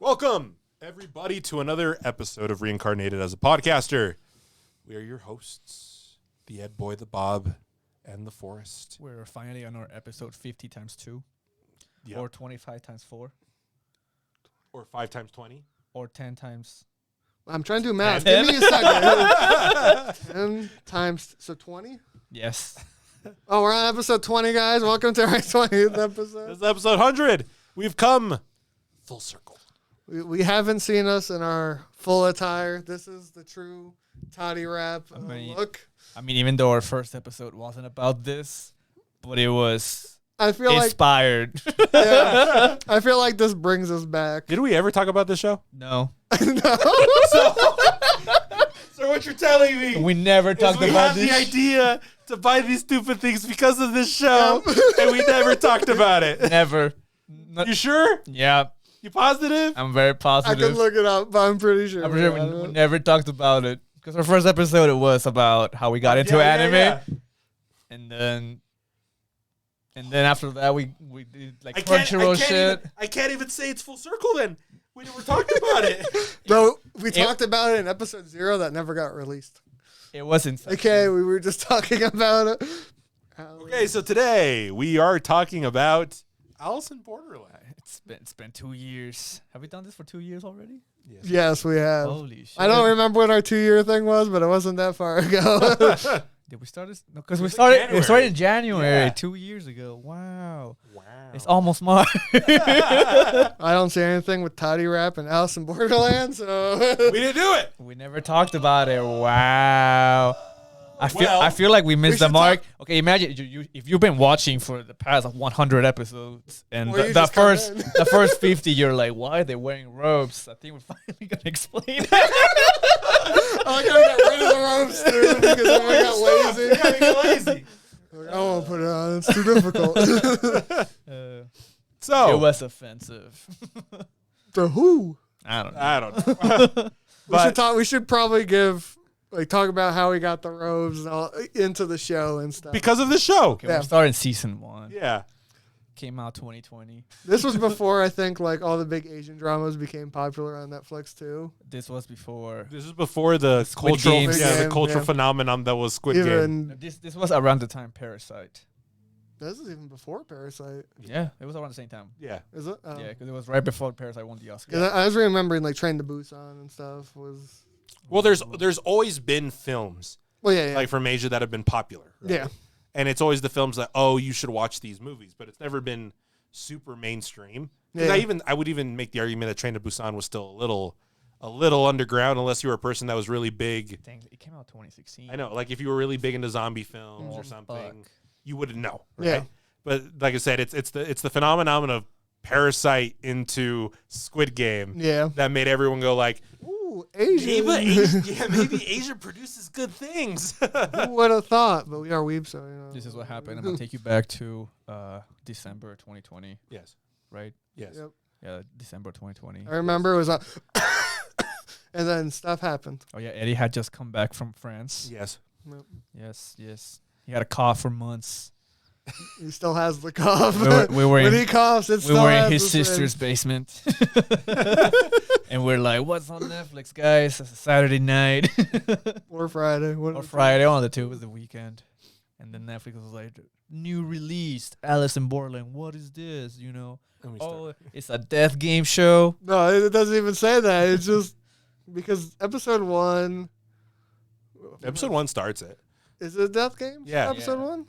Welcome, everybody, to another episode of Reincarnated as a podcaster. We are your hosts, the Ed Boy, the Bob, and the Forest. We're finally on our episode 50 times 2, or 25 times 4, or 5 times 20, or 10 times... I'm trying to do math. Give me a second. 10 times, so 20? Yes. Oh, we're on episode 20, guys. Welcome to our 20th episode. This is episode 100. We've come full circle. We haven't seen us in our full attire. This is the true Totirap look. I mean, even though our first episode wasn't about this, but it was I feel inspired. Yeah, I feel like this brings us back. Did we ever talk about this show? No. No. So what you're telling me? We never talked we about had this. the idea to buy these stupid things because of this show, and we never talked about it. Never. You sure? Yeah. You positive? I'm very I positive. can look it up, but I'm pretty sure. I'm pretty sure we never talked about it. Because our first episode, it was about how we got into anime. Yeah. And then after that, we did like Crunchyroll shit. I can't even say it's full circle then. We never talked about it. No, we talked about it in episode 0 that never got released. It wasn't. Okay, we were just talking about it. Okay, so today we are talking about Alice in Borderland. It's been 2 years. Have we done this for 2 years already? Yes, we have. Holy shit! I don't remember what our 2-year thing was, but it wasn't that far ago. Did we start this? No, because It we was in started. January. We started in January Yeah. 2 years ago. Wow. Wow. It's almost March. I don't see anything with Totirap and Alice in Borderland, so We didn't do it. We never talked about it. Wow. Well, I feel like we missed the should mark. Okay, imagine you if you've been watching for the past 100 episodes and Or you the just come first in. the first 50, you're like, why are they wearing robes? I think we're finally gonna explain. I gotta get rid of the ropes dude, because then we got lazy. Yeah, we got lazy. I won't put it on. It's too difficult. So It was offensive. So who? I don't know. I don't know. We should probably talk about how we got the robes and all into the show and stuff. Because of the show. Okay, Yeah. we're starting season 1. Yeah. Came out 2020. This was before I think like all the big Asian dramas became popular on Netflix too. This was before. This is before the Squid cultural, Games. the Game, cultural yeah. phenomenon that was Squid Game. Even This was around the time Parasite. this is even before Parasite, Yeah, it was around the same time. Yeah. is it? Yeah, because it was right before Parasite won the Oscar. 'Cause I was remembering like Train to Busan and stuff was. Well, there's always been films Well, yeah. like from Asia that have been popular. Right? Yeah. And it's always the films that, oh, you should watch these movies, but it's never been super mainstream. 'Cause Yeah. I would even make the argument that Train to Busan was still a little underground unless you were a person that was really big. Dang, it came out 2016. I know, like if you were really big into zombie films or Oh, something, fuck. you wouldn't know. Right? Yeah. But like I said, it's the phenomenon of Parasite into Squid Game Yeah. that made everyone go like, Ooh, Asian. maybe Asia produces good things. Who would have thought? But we are weebs, so you know. This is what happened. I'm gonna take you back to December 2020, Yes. right? Yes. Yep. Yeah, December 2020. I remember it was on, and then stuff happened. Oh yeah, Eddie had just come back from France. Yes. Yes. He had a cough for months. He still has the cough. We were when in, he coughs, it we still were in has his the same- sister's basement, and we're like, "What's on Netflix, guys? It's a Saturday night Or Friday. One or of the Friday. One of the two. It was the weekend." And then Netflix was like, "New released Alice in Borderland. What is this? You know? And we Oh, it's a death game show." two. No, it doesn't even say that. It's just because episode 1. Episode 1 starts it. Is it a death game? Yeah. Episode Yeah. 1?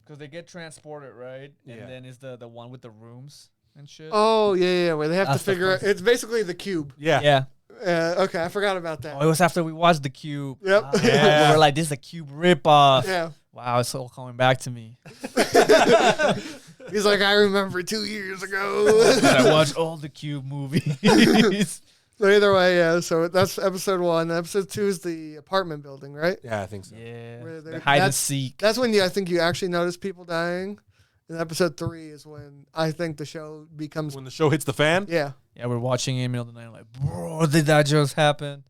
Because they get transported, right? And Yeah. then is the one with the rooms and shit. Oh, yeah, where they have That's to the figure out. first- It's basically the cube. Yeah. Yeah. Okay, I forgot about that. Oh, it was after we watched the Cube. Yep. Ah, Yeah. we were like, this is a Cube ripoff. Yeah. Wow, it's all coming back to me. He's like, I remember 2 years ago. I watched all the Cube movies. So either way, yeah. So that's episode 1. Episode 2 is the apartment building, right? Yeah, I think so. Yeah. Where The they're- hide and that's- seek. That's when I think you actually notice people dying. And episode 3 is when I think the show becomes. When the show hits the fan, Yeah. Yeah, we're watching it in the middle of the night, like, bro, did that just happen?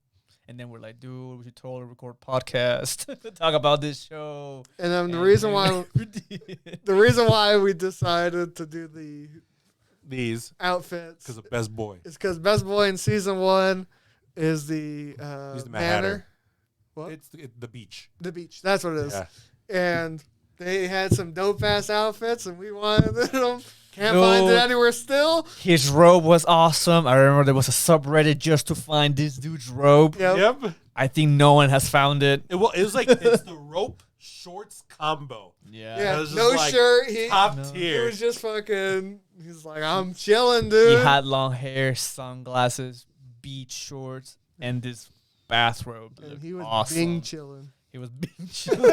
And then we're like, dude, we should totally record a podcast, talk about this show. And then the And reason then why we did. the reason why we decided to do these outfits because of Best Boy. is because Best Boy in season 1 is the He's the Mad manor. Hatter. What? It's the beach. The beach. That's what it is. Yeah. And they had some dope ass outfits, and we wanted them. Can't No. find it anywhere still. His robe was awesome. I remember there was a subreddit just to find this dude's robe. Yep. I think no one has found it. It was like it's the rope shorts combo. Yeah. Yeah. It was just No like shirt. He Top No. tier. was just fucking. He's like, I'm chilling, He dude. had long hair, sunglasses, beach shorts, and this bathrobe. and Looked he was awesome. being chilling. He was being chilling.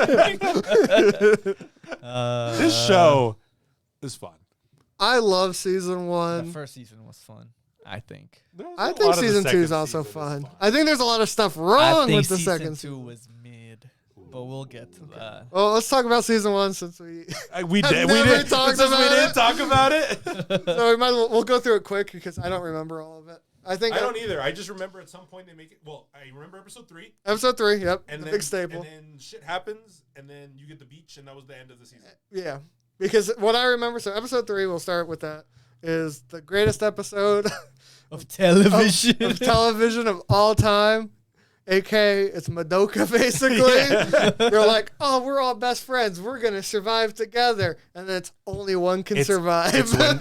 This show is fun. I love season The 1. first season was fun, I think. I think season 2 is also fun. I think there's a lot of stuff I wrong think with the season second 2 season. was mid, but we'll get to that. Well, let's talk about season 1 since we. We I've did. We never did. talked Since we about didn't it. talk about it. So we might as well, we'll go through it quick because I don't remember all of it. I think I don't either. I just remember at some point they make it. Well, I remember episode 3, episode 3. Yep, and the then big staple. and then shit happens, and then you get the beach, and that was the end of the season. Yeah, because what I remember. So episode 3, we'll start with that. Is the greatest episode Of television. of television of all time. AK, it's Madoka basically. They're like, oh, we're all best friends. We're gonna survive together, and then it's only one can survive.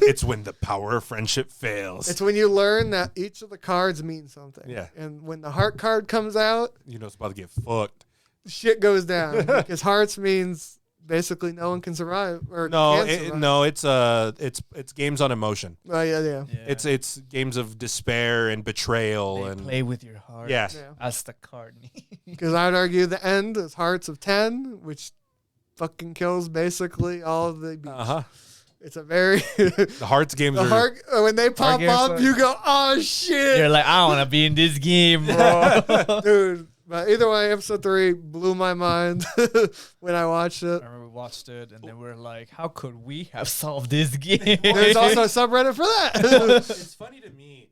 It's when the power of friendship fails. It's when you learn that each of the cards mean something. Yeah. And when the heart card comes out, you know it's about to get fucked. shit goes down because hearts means basically no one can survive or No, can survive. no, it's games on emotion. Oh yeah. Yeah. It's games of despair and betrayal They and play with your heart. yeah. Yeah. As the card. Because I'd argue the end is hearts of 10, which fucking kills basically all of the beats. Uh-huh. It's a very The hearts games the are heart when they pop games up, are- you go, oh shit, You're like, I want to be in this game, bro. dude. But either way, episode 3 blew my mind when I watched it. I remember we watched it, and then we were like, how could we have solved this game? There's also a subreddit for that. It's funny to me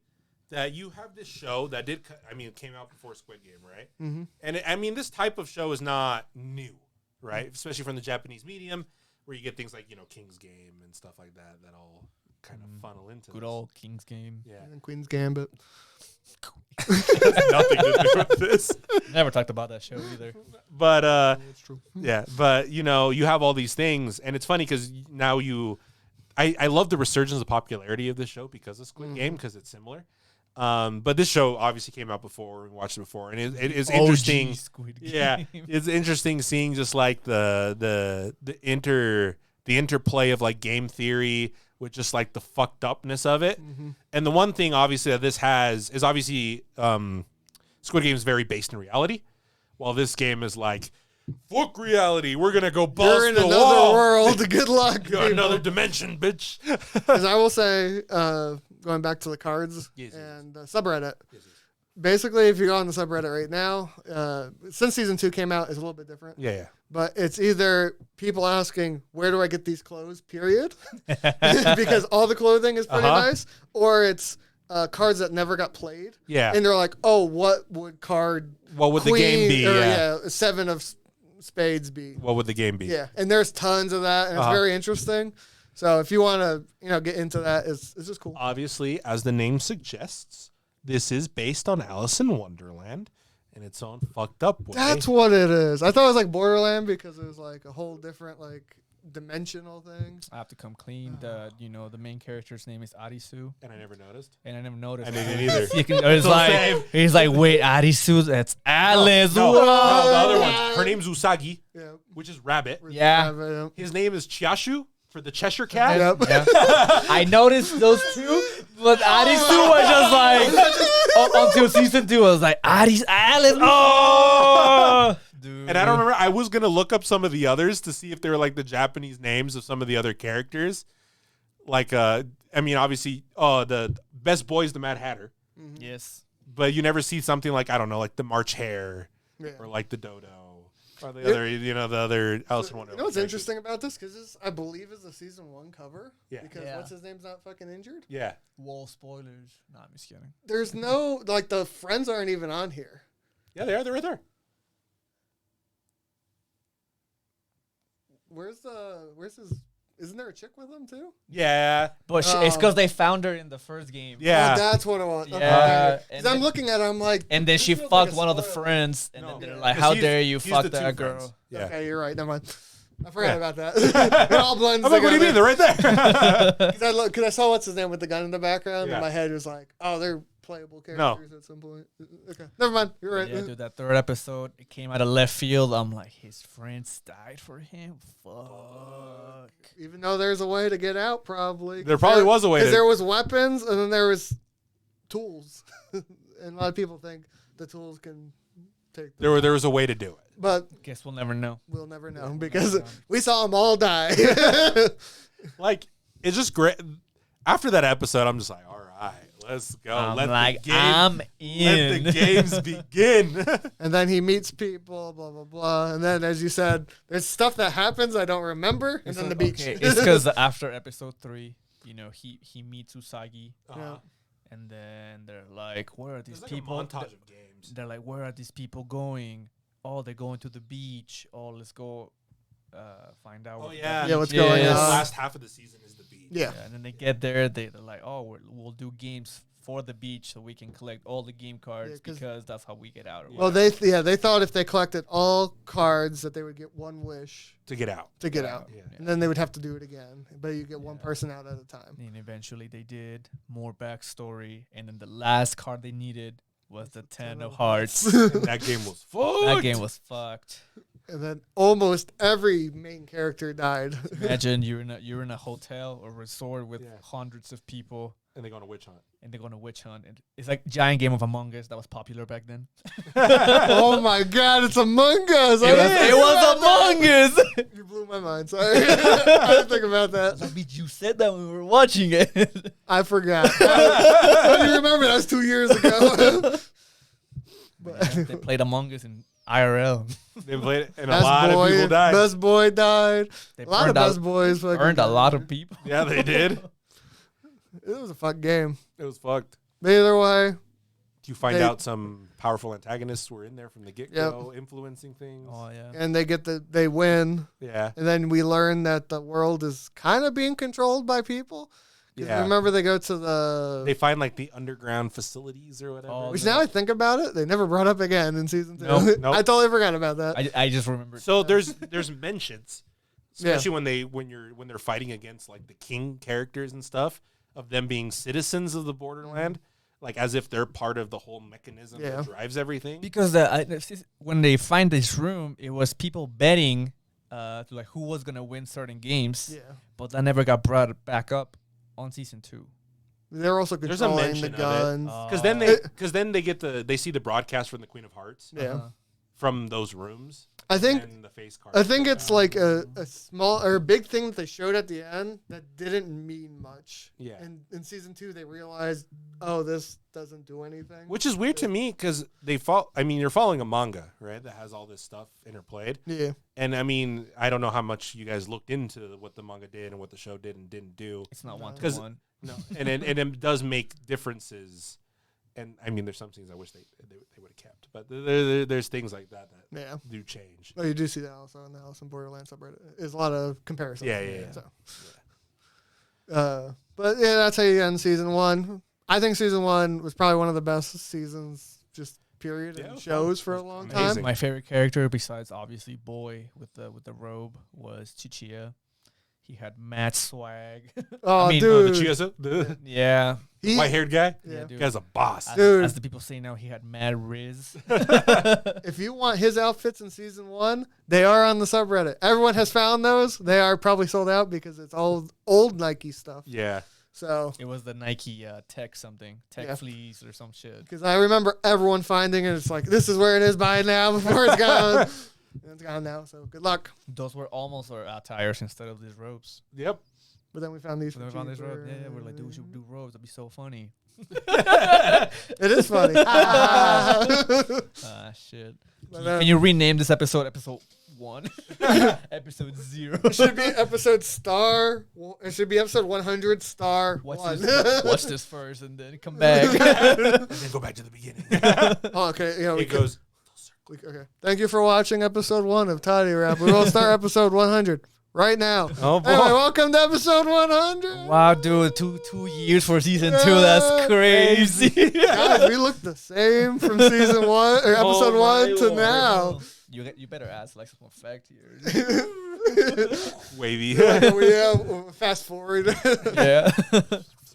that you have this show that did it came out before Squid Game, right? Mm-hmm. And this type of show is not new, right? Especially from the Japanese medium where you get things like, King's Game and stuff like that all kind of funnel into Good this. old King's Game. Yeah. And Queen's Gambit. Has nothing to do with this. Never talked about that show either. But That's true. yeah, but you have all these things, and it's funny because now I love the resurgence of popularity of this show because of Squid Game because it's similar. But this show obviously came out before and watched it before, and it is interesting. OG Squid Game. Yeah, it's interesting seeing just like the interplay of like game theory with just like the fucked upness of it. Mm-hmm. And the one thing obviously that this has is obviously Squid Game is very based in reality, while this game is like fuck reality. We're gonna go bust You're in the another wall. world. Good luck. You're another dimension, bitch. Because I will say, going back to the cards Yes, yes, and subreddit. Basically, if you go on the subreddit right now, since season 2 came out, it's a little bit different. Yeah. But it's either people asking, where do I get these clothes, period? Because all the clothing is pretty Uh-huh. nice. Or it's cards that never got played. Yeah. And they're like, oh, what would card What would the game be? or, Yeah. 7 of spades be? What would the game be? Yeah. And there's tons of that. And it's Uh-huh. very interesting. So if you want to, get into that, it's just cool. Obviously, as the name suggests, this is based on Alice in Wonderland, and it's on fucked up way. That's what it is. I thought it was like Boarderland because it was like a whole different dimensional thing. I have to come clean. The main character's name is Arisu, and I never noticed. and I never noticed. I didn't either. It's like he's like, wait, Arisu, that's Alice. No, Whoa. the other one. Her name's Usagi, Yeah. which is rabbit. Yeah. His name is Chiashu for the Cheshire Cat. Yep. Yeah. I noticed those two, but Arisu was just like until season 2. I was like, Alice. Oh, dude. And I don't remember. I was gonna look up some of the others to see if they were like the Japanese names of some of the other characters. Like, obviously, the best boy is the Mad Hatter, Yes. but you never see something like like the March Hare Yeah. or like the Dodo or the other, the other Alice in Wonderland. You know what's characters. interesting about this? Because this, I believe, is a season 1 cover. Yeah. Because Yeah. what's his name's not fucking injured. Yeah. Wall spoilers. Nah, I'm just kidding. There's no the friends aren't even on here. Yeah, they are. They're right there. Where's his Isn't there a chick with him too? Yeah. But it's because they found her in the first game. Yeah. Oh, that's what it was. Yeah. Okay. 'Cause I'm looking at it, I'm like, And then this she feels fucked like a one of the spoiler. friends, and No. then they're like, 'Cause "How he's- dare you he's fuck the two that girl?" friends. Yeah. Okay, you're right. Never mind. I forgot Yeah. about that. It all blends I'm like, what do you mean? together. They're right there. Because I saw what's his name with the gun in the background, Yeah. and my head was like, oh, they're playable characters at some point. Okay, never mind. You're right. Yeah, dude, that third episode, it came out of left field. I'm like, his friends died for him. Fuck. Even though there's a way to get out, probably. There probably was a way Because to- there was weapons, and then there was tools. And a lot of people think the tools can take the There was a way to do it. But Guess we'll never know. we'll never know because we saw them all die. Like, it's just great. After that episode, I'm just like, all right, let's go. I'm Let like, the game, I'm let in. the games begin. And then he meets people, blah, blah, blah. And then, as you said, there's stuff that happens I don't remember. And then the beach. Okay, it's because after episode 3, you know, he meets Usagi, Yeah. and then they're like, "Where are these There's like people?" a montage of games. They're like, "Where are these people going?" Oh, they're going to the beach. Oh, let's go find out. Oh, what the yeah. beach Yeah, what's going The is. on. last half of the season is the beach. Yeah. And then they get there. They're like, "Oh, we'll do games for the beach so we can collect all the game cards 'cause- because that's how we get out." Or Well, whatever. they thought if they collected all cards that they would get one wish To get out. to get out. Yeah. And then they would have to do it again. But you get one Yeah. person out at a time. And eventually they did more backstory, and then the last card they needed was the 10 of Hearts. And that game was fucked. That game was fucked. And then almost every main character died. Imagine you're in a hotel or resort with Yeah. hundreds of people, And they go on a witch hunt. and they're going to witch hunt. And it's like giant game of Among Us that was popular back then. Oh my god, it's Among Us. It was Among Us. You blew my mind. Sorry. I didn't think about that. I mean, you said that when we were watching it. I forgot. How do you remember? That was 2 years ago. Yeah, they played Among Us in IRL. They played it, and a Best lot boy, of people died. Best boy died. They A lot of burned best boys. fucking earned a died. lot of people. Yeah, they did. It was a fuck game. It was fucked. But either way, You find They- out some powerful antagonists were in there from the get-go, influencing things. Oh yeah. and they win. Yeah. And then we learn that the world is kind of being controlled by people. 'Cause Yeah. remember they go to the... They find like the underground facilities or whatever. Oh, which no. now I think about it, they never brought up again in season 2. Nope, nope. I totally forgot about that. I just remembered. So there's mentions, Yeah. especially when they're fighting against like the king characters and stuff, of them being citizens of the Borderland, like as if they're part of the whole mechanism Yeah. that drives everything. Because when they find this room, it was people betting to like who was gonna win certain games, Yeah. but that never got brought back up on season 2. They're also There's a controlling the mention of it. guns. Because then they see the broadcast from the Queen of Hearts Yeah. from those rooms. I think and the face card. I think it's like a small or a big thing that they showed at the end that didn't mean much. Yeah. And in season 2, they realized, oh, this doesn't do anything. Which is weird to me because you're following a manga, right? That has all this stuff interplayed. Yeah. And I mean, I don't know how much you guys looked into what the manga did and what the show did and didn't do. It's not No. one to 'Cause- one. No, and it does make differences. And I mean, there's some things I wish they would have kept, but there's things like that Yeah. do change. Oh, you do see that also on the Alice in Boarderland subreddit. There's a lot of comparisons. Yeah. So. But yeah, that's how you end season 1. I think season 1 was probably one of the best seasons, just period, Yeah, it in was shows fun. for It a was long amazing. time. My favorite character, besides obviously Boy with the robe, was Chichia. He had mad swag. Oh, I mean, dude. The Chiesa, the Yeah. He- white-haired guy. Yeah. dude. Guy's a boss. As, Dude. as the people say now, he had mad riz. If you want his outfits in season 1, they are on the subreddit. Everyone has found those. They are probably sold out because it's old Nike stuff. Yeah. So, It was the Nike Tech Yeah. Fleece or some shit. because I remember everyone finding it. It's like, this is where it is by now before it's gone. And it's gone now, so good luck. Those were almost our attires instead of these robes. Yep. But then we found these. So for we found this cheaper. robe. Yeah, we're like, dude, we should do robes. That'd be so funny. It is funny. Shit. But, Can you rename this episode 1? Episode 0. it should be episode star. It should be episode 100 star Watch 1. this, watch this first and then come back. And then go back to the beginning. Oh, okay. Yeah, we It goes. okay. Thank you for watching episode 1 of Totirap. We will start episode 100 right now. Oh, boy. Anyway, welcome to episode 100. Wow, dude, two years for season 2. That's crazy. Guys, we look the same from season 1 or episode Oh, 1 my to Lord. now. You better ask like some effect here. Wavy. We have fast forward. Yeah.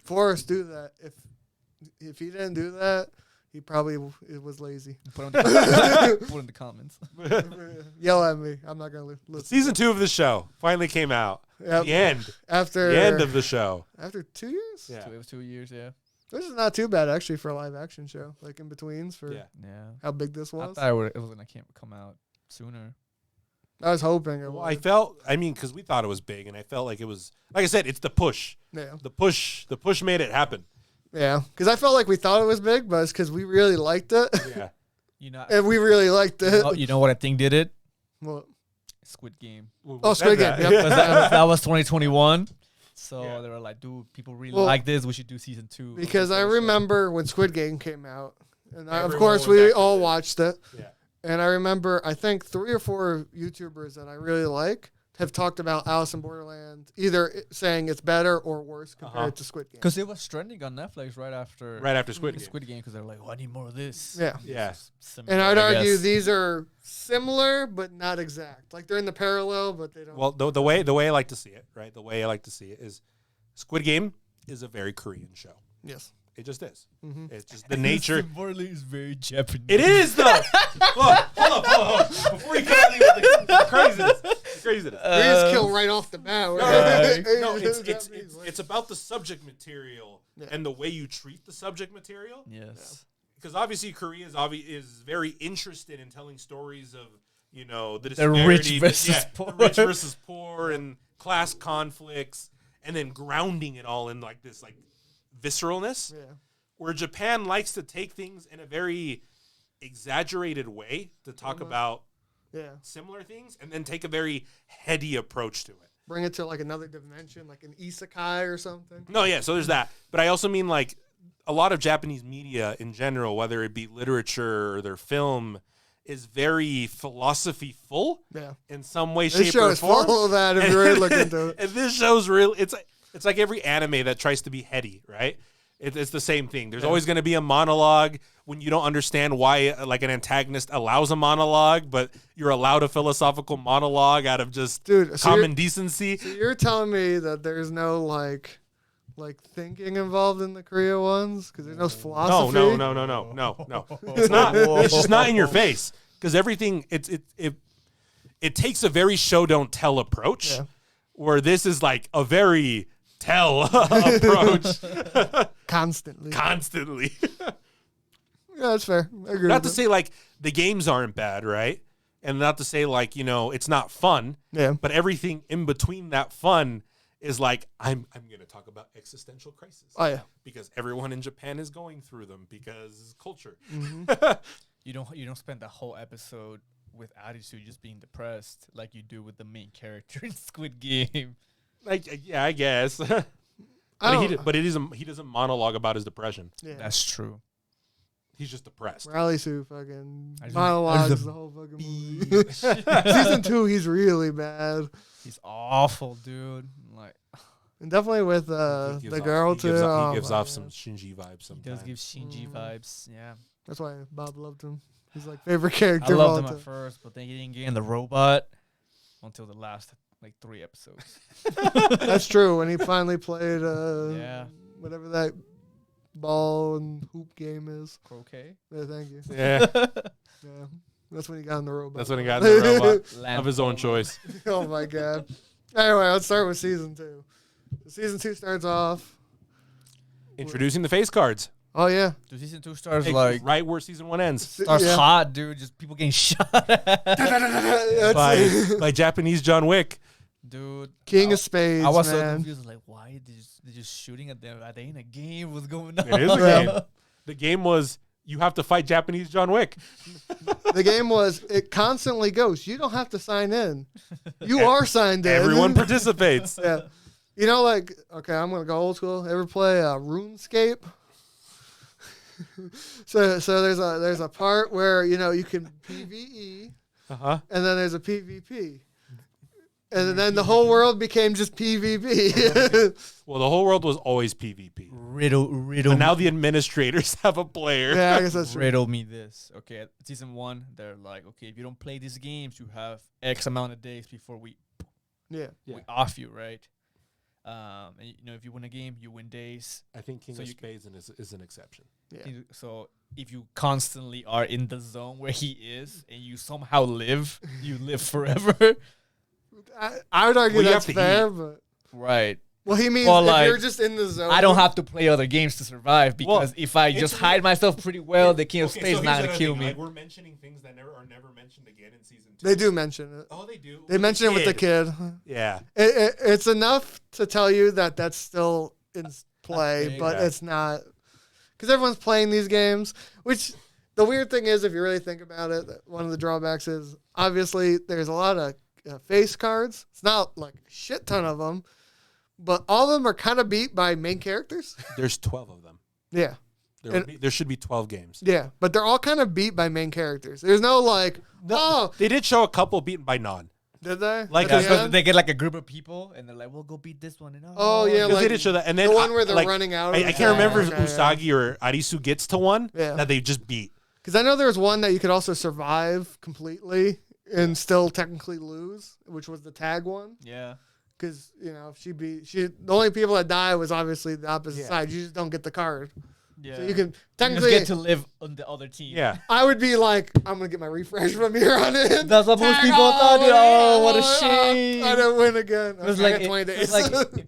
Forrest, do that. If he didn't do that, he probably was lazy. Put in the comments. Yell at me. I'm not gonna listen. Season 2 of the show finally came out. Yep. The end. After The end of the show. after 2 years. Yeah. It was 2 years, yeah. This is not too bad actually for a live action show. Like in betweens for Yeah. Yeah. how big this I was. thought it was gonna come out sooner. I was hoping it Well, would. I mean, because we thought it was big, and I felt like it was, like I said, it's the push. Yeah. The push made it happen. Yeah. Because I felt like we thought it was big, but it's because we really liked it. Yeah. You know, And we really liked it. you know what I think did it? Well, Squid Game. Oh, Squid Game, yep. That was 2021. So Yeah. they were like, dude, people really Well, like this. We should do season 2. because I remember when Squid Game came out, and of Everyone course was we active all in it. watched it. Yeah. And I remember, I think 3 or 4 YouTubers that I really like have talked about Alice in Borderland, either saying it's better or worse compared to Squid Game. Because it was trending on Netflix right after Squid Game. Squid Game, because they're like, oh, I need more of this. Yeah. Yeah. Similar, And I'd I argue guess. these are similar, but not exact. Like they're in the parallel, but they don't. Well, the way I like to see it, right? The way I like to see it is Squid Game is a very Korean show. yes. It just is. Mhm. It's just the nature. Borderland is very Japanese. It is though. Hold up. Before you come at me with the craziness. We just kill right off the bat. No, it's about the subject material and the way you treat the subject material. Yes. Because obviously Korea is very interested in telling stories of the The rich disparity, versus poor. the rich versus poor, and class conflicts, and then grounding it all in like this visceralness. Yeah. Where Japan likes to take things in a very exaggerated way to talk about Yeah. similar things, and then take a very heady approach to it. Bring it to like another dimension, like an isekai or something. No, yeah, so there's that. But I also mean like a lot of Japanese media in general, whether it be literature or their film, is very philosophy full Yeah. in some way, This shape, show or is form. full of that if you really look into it. And this show's real. It's like every anime that tries to be heady, right? It's the same thing. There's always going to be a monologue when you don't understand why like an antagonist allows a monologue, but you're allowed a philosophical monologue out of just Dude, so common decency. So you're telling me that there's no like thinking involved in the Korea ones because there's no philosophy. No. It's not. It's just not in your face because everything. It takes a very show don't tell approach, Yeah. where this is like a very tell approach Constantly. constantly. Yeah, that's fair. I agree. Not to with say like the games aren't bad, right? And not to say like it's not fun, it. Yeah. but everything in between that fun is like I'm going to talk about existential crisis. Oh yeah. Because everyone in Japan is going through them because culture. You don't spend the whole episode with attitude, just being depressed like you do with the main character in Squid Game. Like, yeah, I guess. But he doesn't monologue about his depression. Yeah. That's true. He's just depressed. Riley's who fucking I just- monologues I just- the whole fucking movie. Season 2, he's really bad, He's awful, dude. Like and definitely with He gives the off- girl he too. gives off, Oh he gives my off God. some Shinji vibes he sometimes. does give Shinji vibes. Yeah. That's why Bob loved him. He's like favorite I character of all loved him time. at first, but then he didn't get in the robot until the last like 3 episodes. That's true. When he finally played Yeah. whatever that ball and hoop game is. Croquet. Yeah, thank you. Yeah, Yeah. That's when he got in the robot. that's when he got in the robot Lamp of his own polo. choice. Oh my god. Anyway, let's start with season 2. So season 2 starts off. Introducing the face cards. Oh yeah. Dude, season 2 starts Hey, like right where season 1 ends. starts Yeah. hot, dude. Just people getting shot at. That's by Japanese John Wick. Dude. King I- of Spades, I was so man. confused. Like, why they're just shooting at them? Are they in a game? What's going on? It is a Yeah. game. The game was you have to fight Japanese John Wick. The game was it constantly goes. You don't have to sign in. You are signed in. Everyone participates. Yeah. You know, like, okay, I'm gonna go old school. Ever play RuneScape? so there's a part where you can PvE, Uh-huh. and then there's a PvP. And then the whole world became just PvP. Well, the whole world was always PvP. Riddle. But now the administrators have a player. Yeah, I guess that's true. Riddle me this. Okay, at season 1, they're like, okay, if you don't play these games, you have X amount of days before we Yeah. off you, right? And if you win a game, you win days. I think King So of you Spades is an exception. Yeah. So if you constantly are in the zone where he is, and you somehow live, you live forever. I would argue Well, you that's have to fair, eat. but Right. well, he means Well, if you're like, just in the zone. I don't have to play other games to survive because if I just hide myself pretty well, the King of Spades is not gonna kill me. Like, we're mentioning things that are never mentioned again in season 2. They do mention it. Oh, they do. They mention it with the kid. Yeah. It's enough to tell you that that's still in play, big. but Yeah. it's not because everyone's playing these games. Which the weird thing is, if you really think about it, that one of the drawbacks is obviously there's a lot of face cards. It's not like a shit ton of them, but all of them are kind of beat by main characters. There's 12 of them. Yeah. There should be 12 games. Yeah, but they're all kind of beat by main characters. There's no like, oh, They did show a couple beaten by none. did they? Like, At the Because end? they get like a group of people and they're like, "We'll go beat this one." And Oh, yeah, Because like they did show that. And then the one where they're like, running out. I can't remember if Okay, yeah. Usagi or Arisu gets to one Yeah. that they just beat. Because I know there was one that you could also survive completely and still technically lose, which was the tag one. yeah. Because the only people that die was obviously the opposite Yeah. side. You just don't get the card, Yeah. so you can You just technically. get to live on the other team. Yeah. I would be like, I'm gonna get my refresh from here on in. That's what most Tag people on, thought. Oh, what a oh, shame. I didn't win again. It was Okay, I like got 20 days.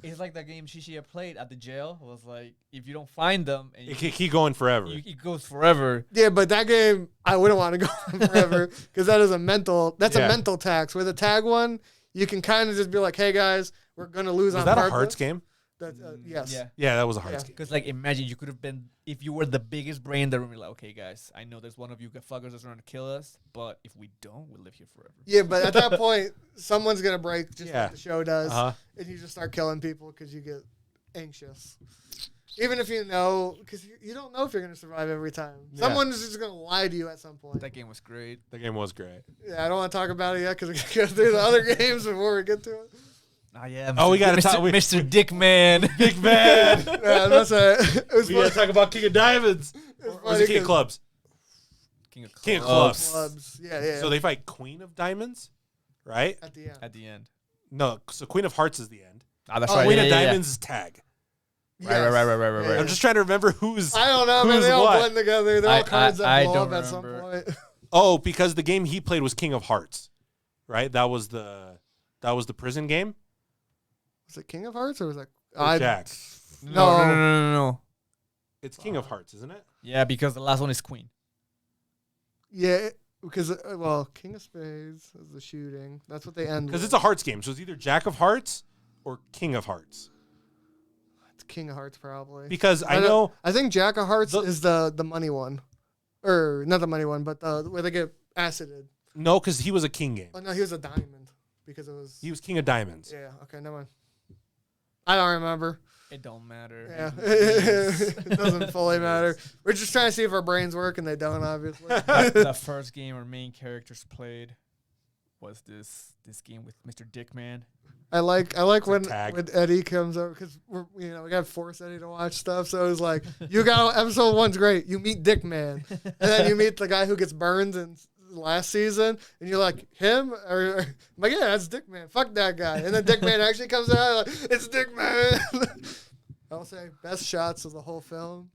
it's like that game Shishia played at the jail. It was like if you don't find them, and It can keep going forever. it goes forever. Yeah, but that game I wouldn't want to go on forever because that is a mental. That's Yeah. a mental tax. With a tag one, you can kind of just be like, "Hey guys, we're gonna lose Was on that a purpose." Hearts game? That, yes. Yeah. Yeah, that was a Hearts Yeah. game. Because like imagine you could have been if you were the biggest brain in the room. You're like, okay, guys, I know there's one of you fuckers that's trying to kill us, but if we don't, we'll live here forever. Yeah, but at that point, someone's gonna break, just Yeah. like the show does, Uh-huh. and you just start killing people because you get anxious. Even if you know, because you don't know if you're gonna survive every time. Yeah. Someone's just gonna lie to you at some point. That game was great. The game was great. Yeah, I don't want to talk about it yet because we gotta go through the other games before we get to it. Ah, yeah. Oh, we gotta Mr. talk- Mr. Dickman. Big man. Yeah, that's it. It was We gotta funny. talk about King of Diamonds. It was Or was it funny King of 'cause Clubs? King of King of Clubs. clubs. Yeah, yeah. So they fight Queen of Diamonds, right? at the end. At the end. No, so Queen of Hearts is the end. Ah, that's Oh, right. Queen yeah, of yeah, yeah. Diamonds is tag. Right. Yeah. I'm just trying to remember who's. I don't know, man. who's They all what? blend together. They're all cards I that blow up don't at some remember. point. Oh, because the game he played was King of Hearts, right? That was the prison game. Was it King of Hearts or was that Or Jack. No. It's King of Hearts, isn't it? Yeah, because the last one is Queen. Yeah, because King of Spades is the shooting. That's what they end. Because with. it's a Hearts game, so it's either Jack of Hearts or King of Hearts. It's King of Hearts probably. Because I don't- know I think Jack of Hearts The- is the money one, or not the money one, but where they get acided. no, because he was a king game. Oh no, he was a diamond because it was. He was King of Diamonds. Yeah. Okay. Never mind. I don't remember. It don't matter. Yeah, it doesn't fully matter. We're just trying to see if our brains work, and they don't, obviously. The first game our main characters played was this game with Mr. Dickman. I like a when tag. Eddie comes over because we got force Eddie to watch stuff. So it was like, you got episode 1's great. You meet Dick Man, and then you meet the guy who gets burned in last season, and you're like him, or I'm like, yeah, that's Dick Man. Fuck that guy. And then Dick Man actually comes out, like, it's Dick Man. I'll say best shots of the whole film.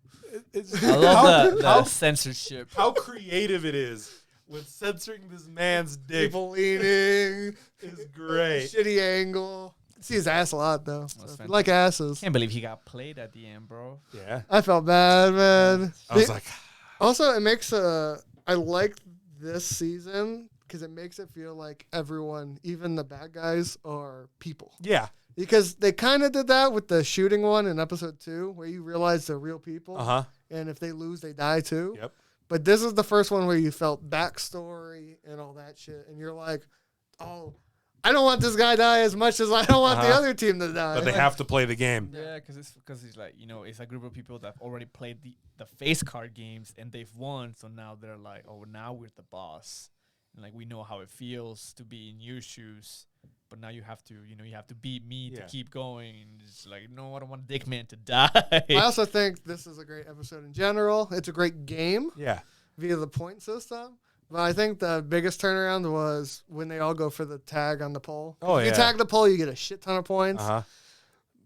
I love the censorship. How creative it is with censoring this man's dick People leaning, is great. shitty angle. See his ass a lot though. So if you fantastic. like asses. Can't believe he got played at the end, bro. Yeah. I felt bad, man. I was like, Also, it makes I like this season because it makes it feel like everyone, even the bad guys, are people. yeah. Because they kind of did that with the shooting one in episode 2, where you realize they're real people, Uh-huh. and if they lose, they die too. Yep. But this is the first one where you felt backstory and all that shit, and you're like, oh, I don't want this guy to die as much as I don't want the Uh-huh. other team to die. But they have to play the game. Yeah, because it's like it's a group of people that have already played the face card games and they've won, so now they're like, oh, now we're the boss, and like we know how it feels to be in your shoes, but now you have to, you have to beat me to Yeah. keep going. And it's like, no, I don't want Dickman to die. I also think this is a great episode in general. It's a great game Yeah. via the point system. But I think the biggest turnaround was when they all go for the tag on the pole. Oh, If you yeah. tag the pole, you get a shit ton of points. Uh-huh.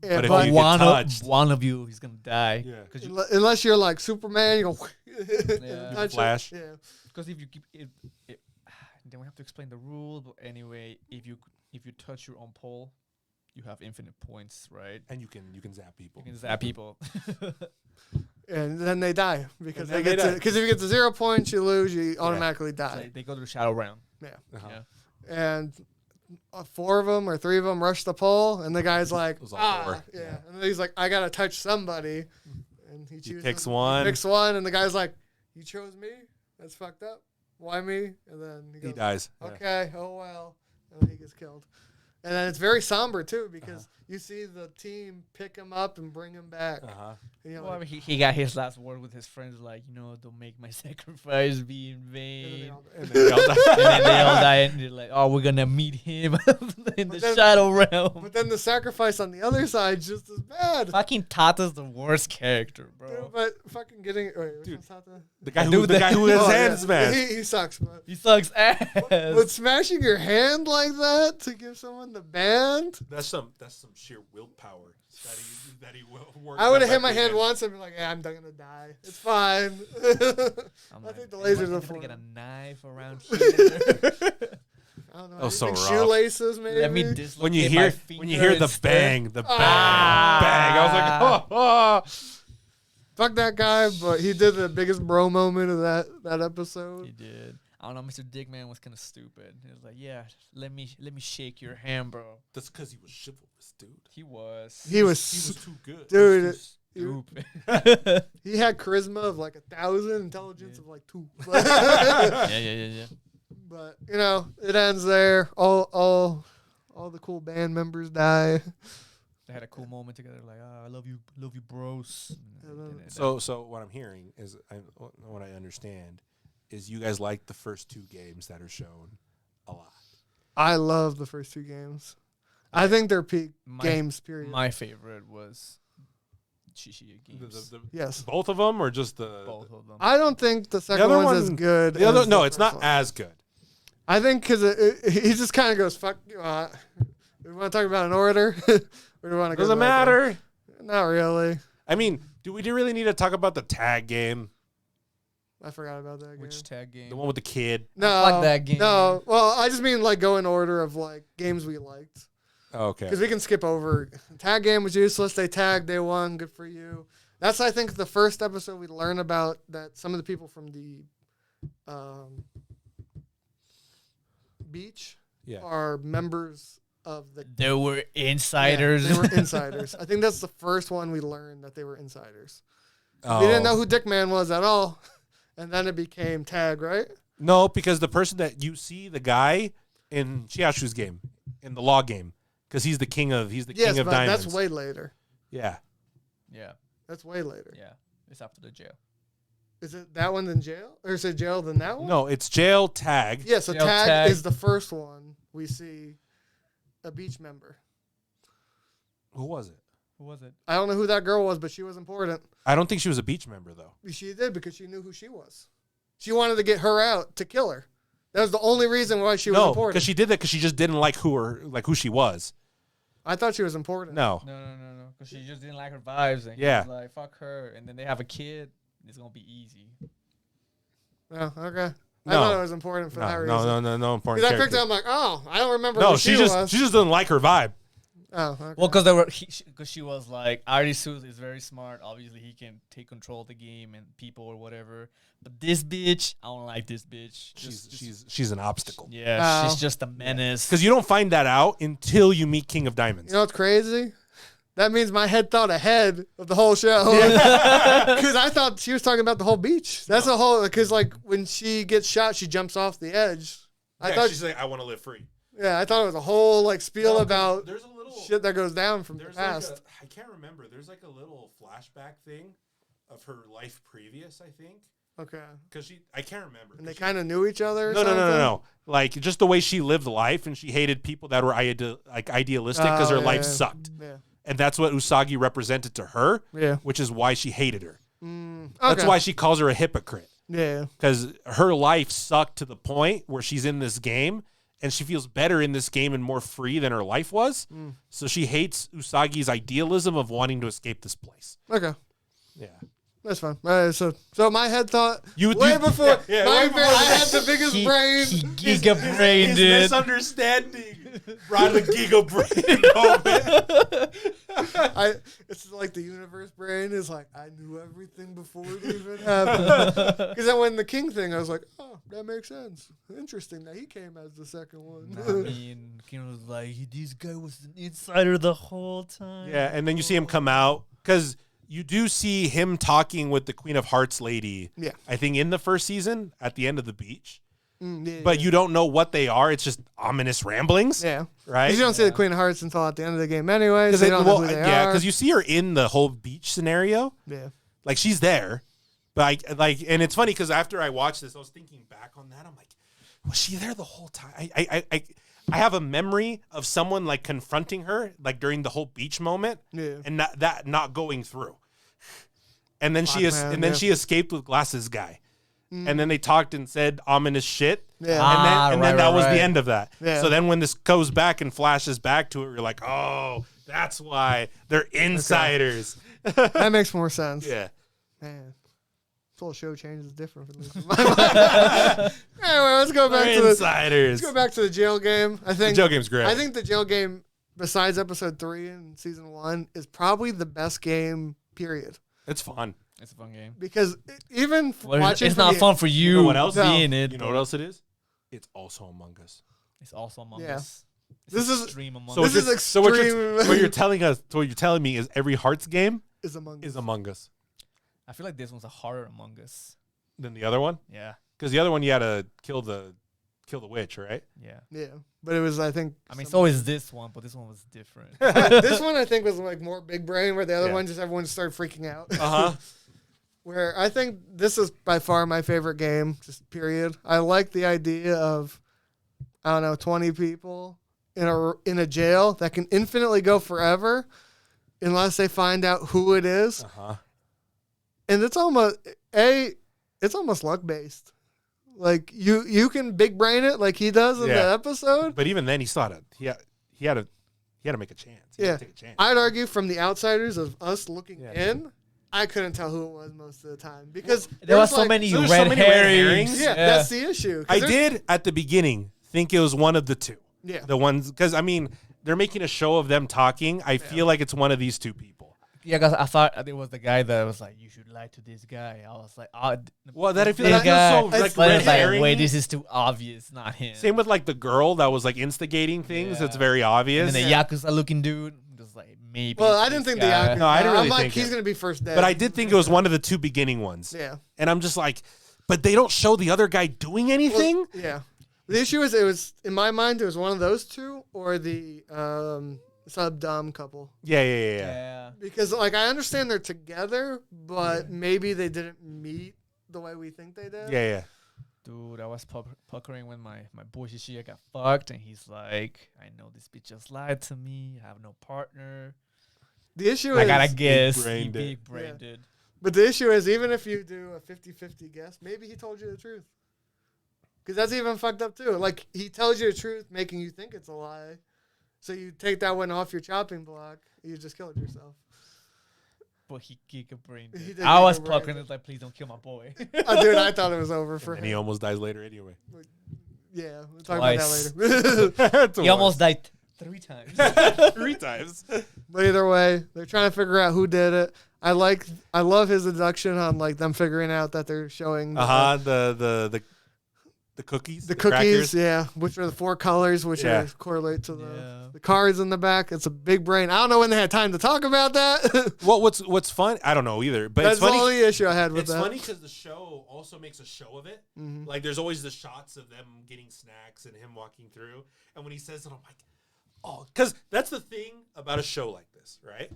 Yeah, But if but you get one touched. one of you is gonna die. Yeah. Because unless you're like Superman, you go Yeah. touch it. Flash. Yeah. if you keep it, then we have to explain the rule. But anyway, if you touch your own pole, you have infinite points, right? And you can zap people. You can zap people. And then they die because And they then get they to die. because if you get to 0 points, you lose. You automatically So die. they go to the shadow realm. Yeah. Uh-huh. Yeah. And 4 of them or 3 of them rush the pole, and the guy's like, It was all 4. yeah. Yeah. And then he's like, I gotta touch somebody, and he chooses. picks one. He picks one, and the guy's like, you chose me. That's fucked up. Why me? And then he He goes, dies. Yeah. okay, oh well, and then he gets killed. And then it's very somber too because you see the team pick him up and bring him back. Uh-huh. And you're Well, like, he got his last word with his friends, like, don't make my sacrifice be in and then vain. they all die. And then they all die. And then they all die, and they're like, "Oh, we're gonna meet him in the then- shadow realm." But then the sacrifice on the other side is just as bad. Fucking Tata's the worst character, Dude, bro. but fucking getting which Dude. one's Tata? The guy Dude, the guy who has Oh, yeah. hands, man. He sucks, man. He sucks ass. But smashing your hand like that to give someone the band, That's some sheer willpower that he will work. I would have hit my hand once and be like, "Yeah, I'm gonna die. It's fine." I'm I think the "Am lasers gonna are for get a him. knife around here. I don't know. Oh, so anything, rough. shoelaces, maybe. Let me when dislocate you my hear finger the instead." bang, bang. I was like, Ah. oh. Fuck that guy, but he did the biggest bro moment of that episode. He did. I don't know. Mr. Dickman was kind of stupid. He was like, "Yeah, let me shake your hand, bro." That's because he was chivalrous, dude. He was. He was, too good. dude. Stupid. He had charisma of like 1,000, intelligence of like 2. yeah. But it ends there. All the cool band members die. They had a cool moment together, like, "Oh, I love you, bros." So what I'm hearing is, what I understand is you guys like the first 2 games that are shown a lot. I love the first 2 games. I think they're peak My- games. Period. My favorite was Shishiya games. Yes. Both of them, or just the Both of them. I don't think the second other one's as one- good. the other? as No, the it's first not one. as good. I think because he just kind of goes, "Fuck you." We want to talk about an order, or do we want to go? Doesn't back matter. in? Not really. I mean, do we really need to talk about the tag game, I forgot about that game. Which tag game? the one with the kid? No, Fuck that game. No, well, I just mean like go in order of like games we liked. Okay. Because we can skip over. Tag game was useless. They tagged. They won. Good for you. That's, I think, the first episode we learn about that some of the people from the beach Yeah. are members of the. They were insiders. Yeah, they were insiders. I think that's the first one we learned that they were insiders. Oh. We didn't know who Dickman was at all. And then it became Tag, right? No, because the person that you see, the guy in Chiashu's game, in the law game, because he's the king of Yes, king of but diamonds. that's way later. Yeah. Yeah, That's way later. yeah. It's after the jail. Is it that one then jail? Or is it jail then that one? No, it's jail tag. Yeah, so Jail tag, Tag. is the first one we see a beach member. Who was it? Who was it? I don't know who that girl was, but she was important. I don't think she was a beach member though. She did because she knew who she was. She wanted to get her out to kill her. That was the only reason why she was No, important. because she did that because she just didn't like who she was. I thought she was important. No. No. Because she just didn't like her vibes. And Yeah. he was like, fuck her. And then they have a kid. It's going to be easy. Oh, okay. I No. thought it was important for that reason. No important. Because I picked character. up, I'm like, oh, I don't remember No, who she she just was. doesn't like her vibe. Oh, okay. Well, because she was like, Arisu is very smart. Obviously, he can take control of the game and people or whatever. But this bitch, I don't like this bitch. She's an obstacle. Yeah, Oh. she's just a menace. Because you don't find that out until you meet King of Diamonds. You know what's crazy? That means my head thought ahead of the whole show. Because I thought she was talking about the whole beach. That's the whole, because like when she gets shot, she jumps off the edge. I thought, she's like, I want to live free. yeah, I thought it was a whole like spiel about There's a little shit that goes down from the There's past. like I can't remember. There's like a little flashback thing of her life previous, I think, Okay. because I can't remember. And they kind of knew each other. Or No. something? Like just the way she lived life, and she hated people that were idealistic because her life sucked, Yeah. and that's what Usagi represented to her. Yeah. Which is why she hated her. Okay. That's why she calls her a hypocrite. Yeah. Because her life sucked to the point where she's in this game and she feels better in this game and more free than her life was. So she hates Usagi's idealism of wanting to escape this place. Okay. Yeah. That's fine. So my head thought Way before way before I had the biggest brain. He giga-brained His it. misunderstanding brought the giga brain moment. It's like the universe brain is like, I knew everything before it even happened. Because then when the king thing, I was like, oh, that makes sense. Interesting that he came as the second one. I mean, King was like, this guy was an insider the whole time. Yeah, and then you see him come out because you do see him talking with the Queen of Hearts lady. Yeah. I think in the first season at the end of the beach. Yeah, But you don't know what they are. It's just ominous ramblings. yeah. Right? You don't see the Queen of Hearts until at the end of the game anyway, so you don't know who they are. because you see her in the whole beach scenario. Yeah. Like she's there. But and it's funny because after I watched this, I was thinking back on that. I'm like, was she there the whole time? I have a memory of someone like confronting her like during the whole beach moment, and not going through. And then she escaped with Glasses Guy, and then they talked and said ominous shit. Yeah. And then that was right. the end of that. Yeah. So then when this goes back and flashes back to it, you're like, oh, that's why they're insiders. That makes more sense. Yeah. Man. This whole show changes different from this. Anyway, let's go back They're to insiders. Let's go back to the jail game. I think The jail game's great. I think the jail game, besides episode 3 in season 1, is probably the best game. Period. It's fun. It's a fun game. Because even Well, watching it's from not the- fun for you. You know what else? Being it. You know what else it is? It's also Among Us. It's also Among Yeah. Us. It's This is- extreme Among So Us. This is extreme. what you're telling us, what you're telling me is every Hearts game is Among Us. is Among Us I feel like this one's a harder Among Us. than the other one, Yeah. because the other one you had to kill the witch, right? Yeah. Yeah, but it was I think. I mean, some- so is this one, but this one was different. this one I think was like more big brain, where the other Yeah. one just everyone started freaking out. Uh huh. Where I think this is by far my favorite game, just period. I like the idea of, I don't know, 20 people in a jail that can infinitely go forever unless they find out who it is. Uh huh. And it's almost luck based. Like you can big brain it like he does in the Yeah. episode. But even then, he saw it. He had to make a chance. He had to take a chance. I'd argue from the outsiders of us looking Yeah. in, I couldn't tell who it was most of the time because there was there's so like- many so there's red so many red herrings. herrings. Yeah, that's the issue. 'Cause I there's- did at the beginning think it was one of the two. Yeah. The ones, because I mean, they're making a show of them talking. I feel like it's one of these two people. Yeah, because I thought it was the guy that was like, you should lie to this guy. I was like, oh, Well, that I feel this like guy. so It's like But red it's like, herring. wait, this is too obvious, not him. Same with like the girl that was like instigating things. Yeah. It's very obvious. And then the Yakuza looking dude, just like, maybe. Well, it's I didn't this think the guy. Yakuza. No, I didn't really I'm like, think he's it. gonna be first dead. But I did think it was one of the two beginning ones. Yeah. And I'm just like, but they don't show the other guy doing anything. Well, yeah. The issue is, it was in my mind, it was one of those two or the sub-dom couple. Yeah. Yeah. Because like I understand they're together, but maybe they didn't meet the way we think they did. Yeah. Dude, I was puckering when my boy Shishia got fucked, and he's like, I know this bitch just lied to me. I have no partner. The issue I is, gotta guess. He big-brained it. big brained it. but the issue is, even if you do a 50-50 guess, maybe he told you the truth. Because that's even fucked up too. Like he tells you the truth, making you think it's a lie. So you take that one off your chopping block, you just killed yourself. But he giga brained He it. did I was giga-brain puckering it. it like, please don't kill my boy. Dude, I thought it was over for And him. he almost dies later anyway. Yeah, we'll talk Twice. about that later. He almost died 3 times. 3 times. But either way, they're trying to figure out who did it. I love his deduction on like them figuring out that they're showing The cookies. the cookies, crackers. yeah, which are the 4 colors, which Yeah. correlate to Yeah. the cards in the back. It's a big brain. I don't know when they had time to talk about that. Well, what's fun? I don't know either. But That's it's funny. the only issue I had with It's that. funny because the show also makes a show of it. Mhm. Like there's always the shots of them getting snacks and him walking through. And when he says it, I'm like, oh, because that's the thing about a show like this, right?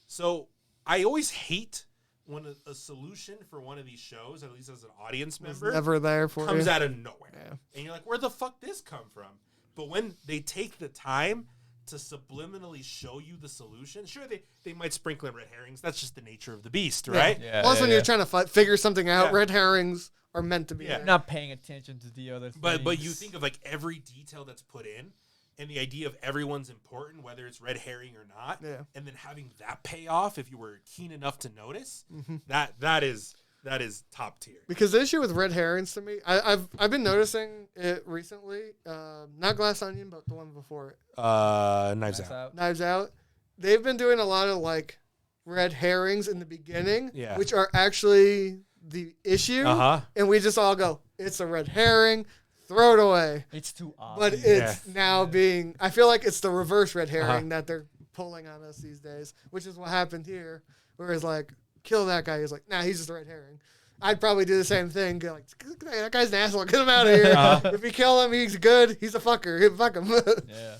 So I always hate when a solution for one of these shows, at least as an audience It's member, never there for comes you. out of nowhere. Yeah. And you're like, where the fuck this come from? But when they take the time to subliminally show you the solution, sure, they might sprinkle in red herrings. That's just the nature of the beast, right? Yeah, Plus, when yeah. you're trying to figure something out, Yeah. red herrings are meant to be Yeah. there. Not paying attention to the other But things. you think of like every detail that's put in, and the idea of everyone's important, whether it's red herring or not, Yeah. and then having that pay off if you were keen enough to notice, Mm-hmm. that is top tier. Because the issue with red herrings to me, I've been noticing it recently. Not Glass Onion, but the one before it, Knives Nice Out. Knives Out. They've been doing a lot of like red herrings in the beginning, Yeah. which are actually the issue, and we just all go, "It's a red herring, throw it away." It's too But obvious. it's now being, I feel like it's the reverse red herring that they're pulling on us these days, which is what happened here. Whereas like, kill that guy. He's like, nah, he's just a red herring. I'd probably do the same thing. Go like, that guy's an asshole. Get him out of here. If you kill him, he's good. He's a fucker. Fuck him. Yeah.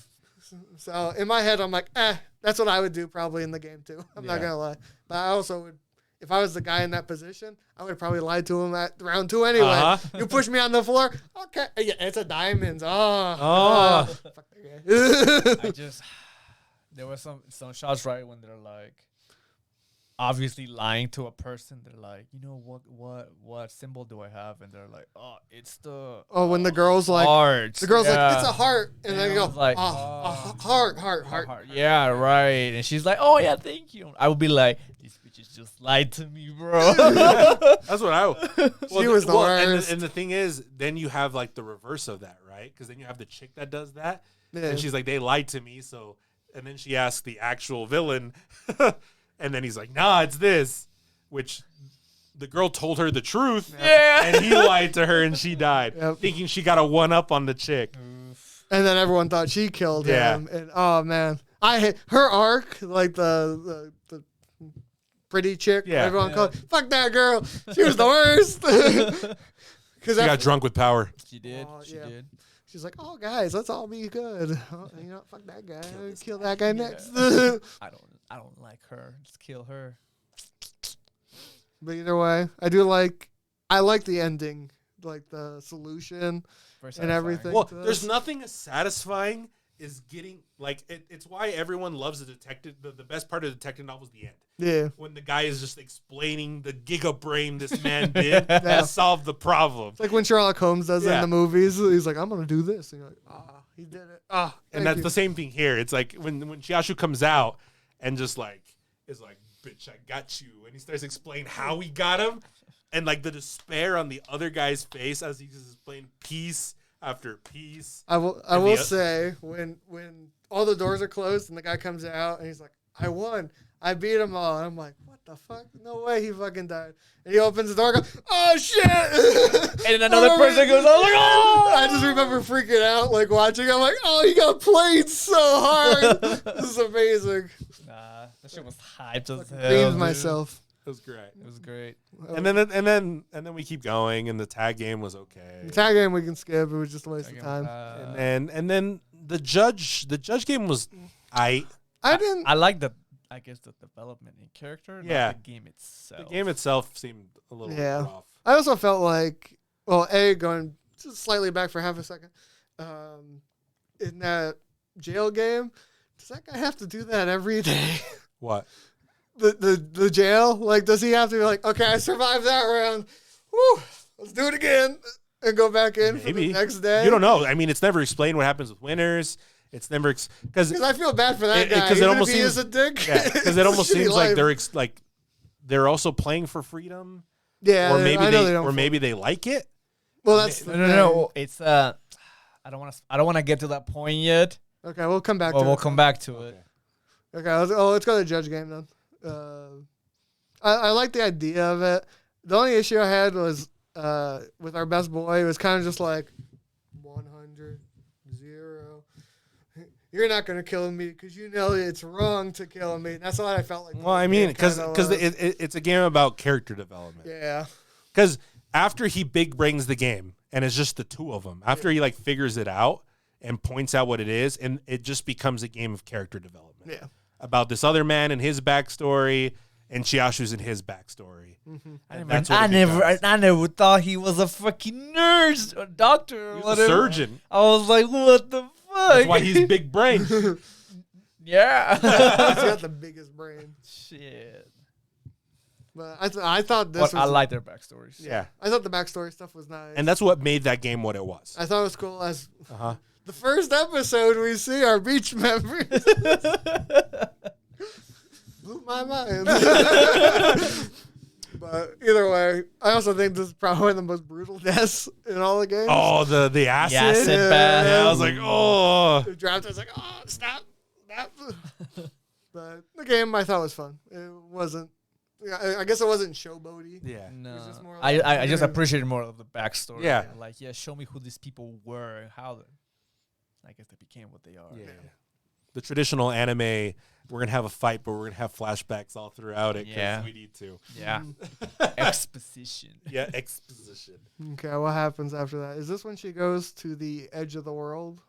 So in my head, I'm like, that's what I would do probably in the game too. I'm not Yeah. gonna lie. But I also would, if I was the guy in that position, I would probably lie to him at round 2 anyway. You push me on the floor. Okay. Yeah, it's a diamonds. Fuck that guy. I just there were some shots right when they're like obviously lying to a person. They're like, you know what symbol do I have? And they're like, oh, it's the Oh, when the girl's like, heart. the girl's Yeah. like, it's a heart, and then you go, I was like, heart. Yeah, right. And she's like, oh yeah, thank you. I would be like, these bitches just lied to me, bro. That's what I. She was the worst. And the thing is, then you have like the reverse of that, right? Because then you have the chick that does that, Yeah. and she's like, they lied to me, so. And then she asks the actual villain, and then he's like, nah, it's this, which the girl told her the truth, Yeah. and he lied to her, and she died, Yep. thinking she got a one-up on the chick. And then everyone thought she killed Yeah. him. And oh man, I hate her arc, like the pretty chick. Yeah. Everyone called, fuck that girl. She was the worst. Because She got drunk with power. She did. Oh, She yeah. did. she's like, oh guys, let's all be good. Oh, you know, fuck that guy. Kill that guy Yeah. next. I don't like her. Let's kill her. But either way, I like the ending, like the solution and everything. Well, to there's this. nothing as satisfying as getting like it's why everyone loves the detective. The best part of the detective novel is the end. Yeah. When the guy is just explaining the giga brain this man did Yeah. to solve the problem. It's like when Sherlock Holmes does it in Yeah. the movies. He's like, I'm going to do this. And you're like, he did it. And that's the same thing here. It's like when Chiashu comes out and just like is like, bitch, I got you. And he starts explaining how he got him. And like the despair on the other guy's face as he's just explaining piece after piece. I will say when all the doors are closed and the guy comes out and he's like, I won. I beat them all. And I'm like, what the fuck? No way he fucking died. And he opens the door and goes, oh shit. And then another person goes, oh, like, oh! I just remember freaking out, like watching. I'm like, oh, he got played so hard. This is amazing. Nah, that shit was hyped as hell. Beamed dude. myself. It was great. It was great. And then we keep going, and the tag game was okay. The tag game we can skip. It was just a waste of time. And then the judge game was I didn't. I like I guess the development in character, Yeah. not the game the itself. game itself seemed a little Yeah. rough. I also felt like, well, going just slightly back for half a second, in that jail game, does that guy have to do that every day? What? The jail? Like, does he have to be like, okay, I survived that round. Woo, let's do it again and go back in for the next day? You don't know. I mean, it's never explained what happens with winners. It's never because Because I feel bad for that guy. because it Even almost if he seems is a dick. because it it's a almost shitty seems like life. they're also playing for freedom, Yeah, or maybe I know they don't. or maybe they like it. Well, that's the No. It's I don't want to get to that point yet. thing. Okay, we'll come back But to we'll it. come back to it. Okay, let's go to the judge game then. I like the idea of it. The only issue I had was with our best boy. It was kind of just like 100, 0. You're not gonna kill me because you know it's wrong to kill me. That's what I felt like. Well, I mean, because it, it's a game about character development. yeah, Because after he big brings the game, and it's just the two of them. After he like figures it out and points out what it is, and it just becomes a game of character development. yeah. About this other man and his backstory, and Chiashu's in his backstory. And that's I what it never becomes. thought he was a fucking nurse or doctor or He's a whatever. surgeon. I was like, what the fuck? That's why he's big brain. Yeah. He's got the biggest brain. Shit. But I thought this But was. I like their backstories. Yeah. I thought the backstory stuff was nice. And that's what made that game what it was. I thought it was cool as Uh-huh. the first episode we see our beach members. Blew my mind. But either way, I also think this is probably one of the most brutal deaths in all the games. Oh, the acid. acid Yeah. bath. Yeah, I was like, oh. The draft, I was like, oh, stop. But the game I thought was fun. It wasn't. I guess it wasn't showboaty. Yeah. No, It's just more I like- I just appreciated more of the backstory. Yeah. Like, show me who these people were and how I guess they became what they are. Yeah. The traditional anime, we're going to have a fight, but we're going to have flashbacks all throughout it because Yeah. we need to. Yeah. Exposition. Yeah, exposition. Okay, what happens after that? Is this when she goes to the edge of the world?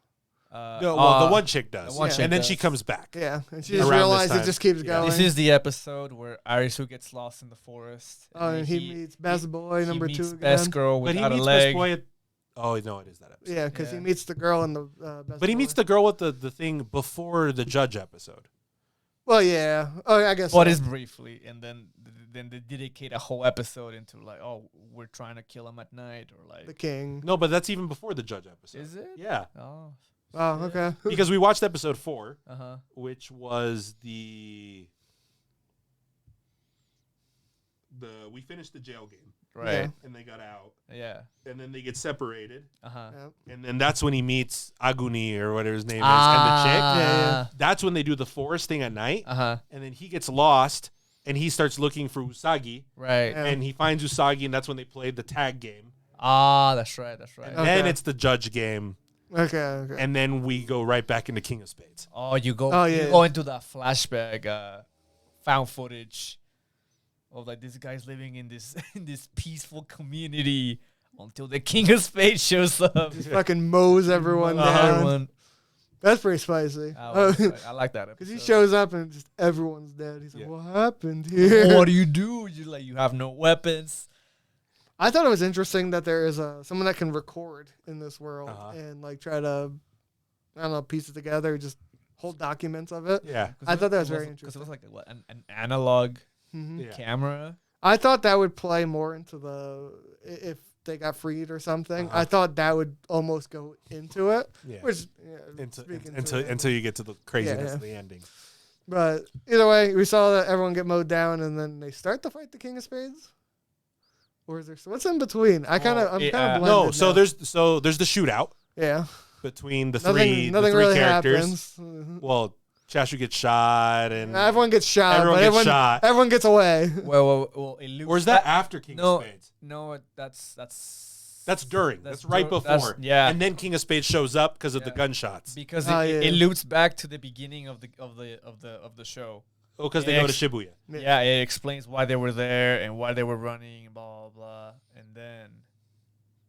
No, well, the one chick does. the one chick and then does. she comes back. Yeah, and she Around just this realized it time. just keeps Yeah. going. This is the episode where Arisu gets lost in the forest. Oh, and then he meets best boy number he 2 meets again. best girl But he without a meets leg. Best Boy at... Oh, no, it is that episode. Yeah, because he Yeah. meets the girl in the best But he boy. meets the girl with the thing before the judge episode. Well, yeah. Oh, I guess. But so. it's briefly, and then they dedicate a whole episode into like, oh, we're trying to kill him at night, or like, the king. No, but that's even before the judge episode. is it? Yeah. Oh, Oh, okay. Because we watched episode 4, uh-huh. which was we finished the jail game, Right. and they got out, Yeah. and then they get separated, Uh-huh. Yeah. and then that's when he meets Aguni or whatever his name is, Ah. and the chick. Yeah, That's when they do the forest thing at night, Uh-huh. and then he gets lost, and he starts looking for Usagi, Right. Yeah. and he finds Usagi, and that's when they played the tag game. Ah, that's right. That's right. Okay. Then it's the judge game, Okay. and then we go right back into King of Spades. Oh, you go. Oh, You yeah. go into that flashback, found footage of like this guy's living in this in this peaceful community until the King of Spades shows up. Just fucking mows everyone down. Everyone. That's pretty spicy. I like that Because episode. he shows up and just everyone's dead. He's like, Yeah. what happened here? What do you do? You have no weapons. I thought it was interesting that there is someone that can record in this world Uh-huh. and like try to, I don't know, piece it together, just hold documents of it. Yeah. I thought that was very Because it interesting. was like what, an analog Mhm. Yeah. camera. I thought that would play more into if they got freed or something. Uh-huh. I thought that would almost go into it, Yeah. which yeah, speaking to it. Until you get to the craziness yeah. of the ending. But either way, we saw that everyone get mowed down, and then they start to fight the King of Spades. Or is there what's in between? I'm kind of No, so there's the shootout yeah between the nothing three really characters. happens. Mhm. Well, Chashu gets shot and Everyone gets shot. everyone but gets everyone, shot. Everyone gets away. Well, it looks. Or is that after King No. of Spades? No, that's That's during. That's right dur- that's- before. yeah. And then King of Spades shows up because of the Yeah. gunshots. because Oh, it, yeah. it loops back to the beginning of the show. Oh, because they Yeah, go to ex- Shibuya. Yeah. Yeah, it explains why they were there and why they were running and blah blah blah. And then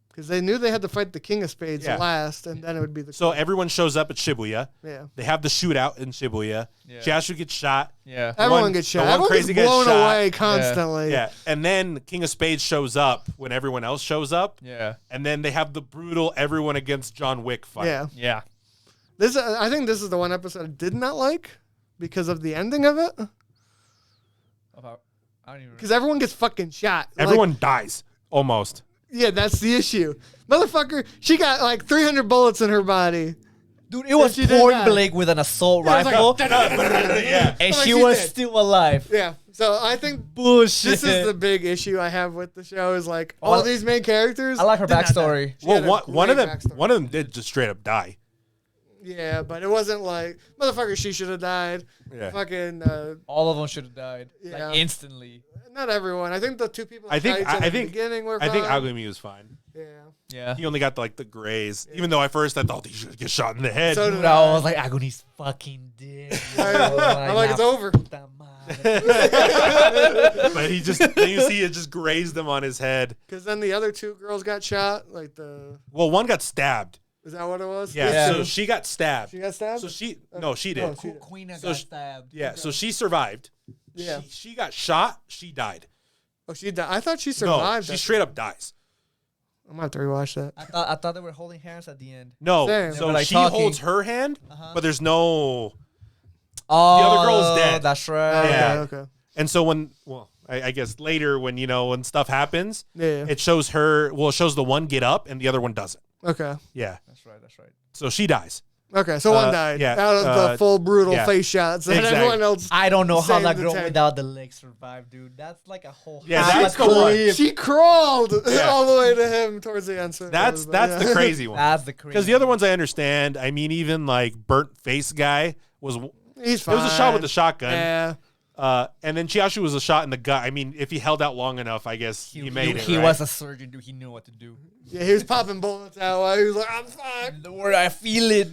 Because they knew they had to fight the King of Spades Yeah. last, and then it would be the So everyone shows up at Shibuya. yeah. They have the shootout in Shibuya. yeah, Chashu gets shot. yeah. Everyone one- gets the shot. one Everyone crazy gets gets blown shot. away constantly. Yeah. And then King of Spades shows up when everyone else shows up. Yeah. And then they have the brutal everyone against John Wick fight. Yeah. Yeah. This I think this is the one episode I did not like because of the ending of it. About I don't even Because everyone gets fucking shot. Like, Everyone dies almost. yeah, that's the issue. Motherfucker, she got like 300 bullets in her body. Dude, it was she did point that. blank with an assault Yeah, it was rifle, Yeah. and Like she she was did. still alive. Yeah. So I think Bullshit. this is the big issue I have with the show is like Oh, all I- these main characters. I like her did not die. backstory. She Well, had a one of great them backstory. one of them did just straight up die. Yeah, but it wasn't like motherfucker. She should have died. Yeah. Fucking All of them should have died Yeah. like instantly. not everyone. I think the two people. I think that died I in the think beginning were. I think fine. Agumi was fine. Yeah. Yeah. He only got the grays. Even though at first I thought he should get shot in the head. So Dude, did I was like, Agoni's fucking dead. I'm like, it's over. But he just then you see it just grazed him on his head. Because then the other two girls got shot. Like Well, one got stabbed. is that what it was? Yeah, Yeah. so she got stabbed. She got stabbed. So she did. Oh, she did. Queen So got stabbed. Yeah, so she survived. Yeah. She got shot. She died. Oh, she died. I thought she No, survived. she straight up dies. I'm gonna have to rewatch that. I thought they were holding hands at the end. No, Same. They so were, like, she talking. holds her hand, Uh-huh. but there's no. Oh, other girl's dead. That's right. Yeah. Okay. And so when, I guess later when when stuff happens, Yeah. it shows her. Well, it shows the one get up and the other one doesn't. Okay. Yeah. That's right. So she dies. Okay. So one died. yeah, Out of the full brutal face shots, and Exactly. everyone else. I don't know how Saved that the girl tank. without the legs survived, dude. That's like a whole. Yeah, half that's a the one. clip. She crawled Yeah. all the way to him towards the end. So That's the crazy one. That's the crazy. Because the other ones I understand. I mean, even like burnt face guy was. He's It fine. was a shot with a shotgun. Yeah. And then Chiashu was a shot in the gut. I mean, if he held out long enough, I guess he made it. He right? was a surgeon, dude. He knew what to do. Yeah, he was popping bullets out while he was like, I'm fucked. The word I feel it.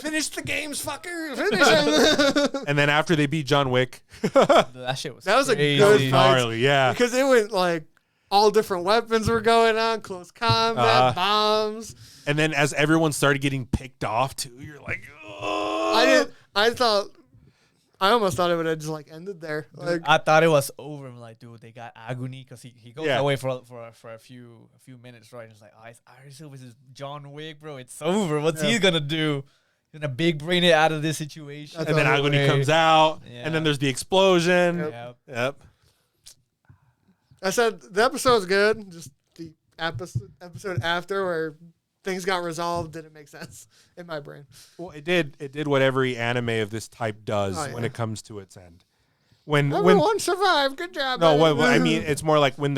Finish the games, fucker. Finish him. And then after they beat John Wick, That shit was. That was a crazy. good fight. gnarly, yeah. Because it went like all different weapons were going on, close combat, bombs. And then as everyone started getting picked off too, you're like, oh. I almost thought it would have just like ended there. Like, I thought it was over. I'm like, dude, they got agony because he goes Yeah. away for a few minutes, right? And it's like, I still was John Wick, bro. It's over. What's he gonna do? He's gonna big brain it out of this situation. That's And then all Agony way. comes out, Yeah. and then there's the explosion. Yep. Yep. I said the episode's good. Just the episode after where things got resolved didn't make sense in my brain. Well, it did what every anime of this type does Oh, when yeah. it comes to its end. When Everyone survived. Good job. no, buddy. what I mean, it's more like when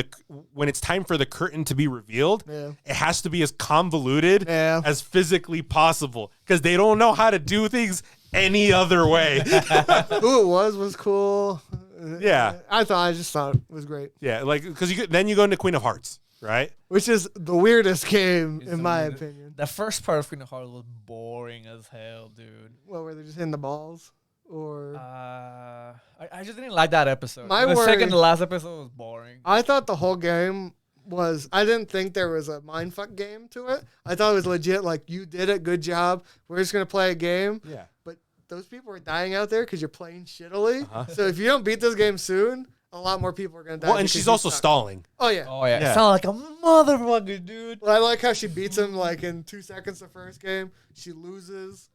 it's time for the curtain to be revealed, Yeah. it has to be as convoluted Yeah. as physically possible because they don't know how to do things any other way. Who it was cool. Yeah. I just thought it was great. Yeah, like because then you go into Queen of Hearts, right? Which is the weirdest game It's in the my weirdest- opinion. The first part of Queen of Hearts was boring as hell, dude. Well, where they're just hitting the balls or I just didn't like that episode. My The worry- second to last episode was boring. I thought the whole game was. I didn't think there was a mindfuck game to it. I thought it was legit. Like you did it, good job. We're just gonna play a game. Yeah. But those people are dying out there because you're playing shittily. Uh-huh. So if you don't beat this game soon, a lot more people are gonna die. Well, and because she's you also suck. stalling. Oh yeah. Oh yeah, Yeah. it sounded like a motherfucker, dude. Well, I like how she beats him like in 2 seconds the first game. She loses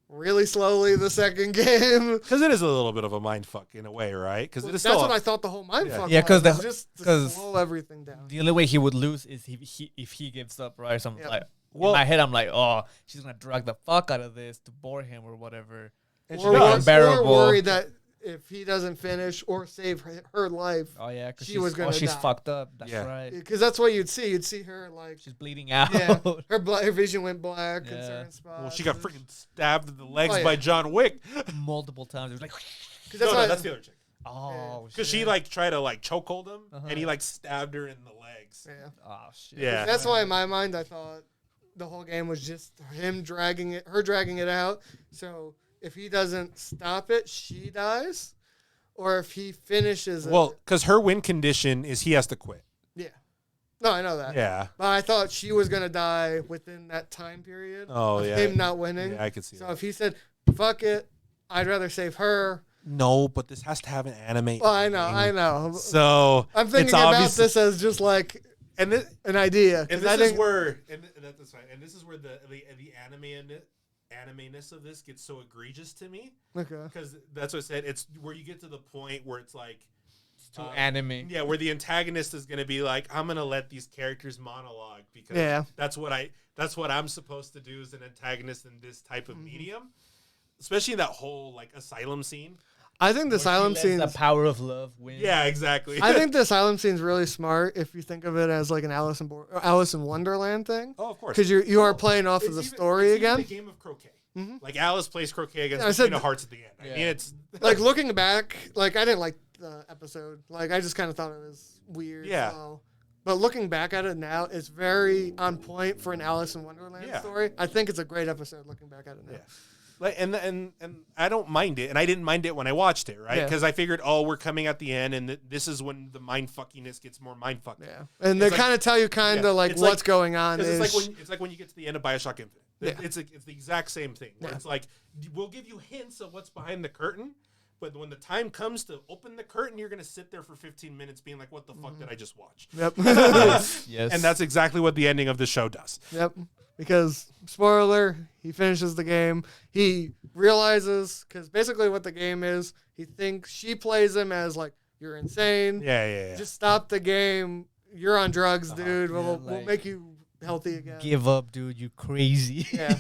really slowly the second game. Because it is a little bit of a mind fuck in a way, right? Because it is That's still what I thought the whole mindfuck Yeah, 'cause was. the- Just to 'cause- slow everything down. The only way he would lose is if he gives up, right? So I'm Yep. like, Well- in my head, I'm like, oh, she's gonna drag the fuck out of this to bore him or whatever. And Or, she does. Unbearable. or worried that if he doesn't finish or save her life, Oh yeah, because She was gonna she's die. fucked up. That's Yeah. right. because that's what you'd see. You'd see her like, She's bleeding out. yeah, her vision went black in Yeah. certain spots. Well, she got freaking stabbed in the legs Oh, yeah. by John Wick. multiple times. It was like, 'Cause that's no, why- that's the other chick. oh, Because she shit. like tried to like chokehold him, Uh-huh. and he like stabbed her in the legs. Yeah. oh shit. Yeah. That's why in my mind I thought the whole game was just her dragging it out. So if he doesn't stop it, she dies, or if he finishes Well, it, because her win condition is he has to quit. yeah. No, I know that. Yeah. But I thought she was gonna die within that time period. Oh, of yeah. him not winning. Yeah, I could see So that. if he said, "Fuck it," I'd rather save her. No, but this has to have an anime. Well, I know. ending. So I'm thinking it's about obvious, this as just like and this, an idea. 'cause and I this is think, where, and that's fine. And this is where the anime-ness of this gets so egregious to me, okay. because that's what I said. It's where you get to the point where it's like, Too anime. yeah, where the antagonist is going to be like, I'm going to let these characters monologue because Yeah. that's what I'm supposed to do as an antagonist in this type Mm-hmm. of medium, especially that whole like asylum scene. I think the asylum The scene. power of love wins. Yeah, exactly. I think the asylum scene's really smart if you think of it as like an Alice in Wonderland thing, oh, of course, because you are playing off of It's the even- story it's even again. the game of croquet. Mhm. Like Alice plays croquet against Yeah, I the said Queen of Hearts at the end. I Yeah. mean, it's Like looking back, like I didn't like the episode. Like I just kind of thought it was weird. Yeah. So. But looking back at it now, it's very on point for an Alice in Wonderland Yeah. story. I think it's a great episode looking back at it now. Yeah. Like, and I don't mind it, and I didn't mind it when I watched it, right? Yeah. Because I figured, oh, we're coming at the end, and this is when the mind fuckiness gets more mind fucking. Yeah. And they It's like- kind of tell you kind of Yeah. like It's what's like- going on. Because it's ish. like when you get to the end of Bioshock Infinite. Yeah. It's the exact same thing. Where Yeah. it's like we'll give you hints of what's behind the curtain, But when the time comes to open the curtain, you're gonna sit there for 15 minutes, being like, "What the fuck did I just watch?" Yep. Yes. And that's exactly what the ending of the show does. Yep. Because, spoiler, he finishes the game. He realizes, because basically what the game is, he thinks she plays him as like, you're insane. Yeah. Just stop the game. You're on drugs, dude. Yeah, We'll like, make you healthy again. Give up, dude. You crazy. Yeah.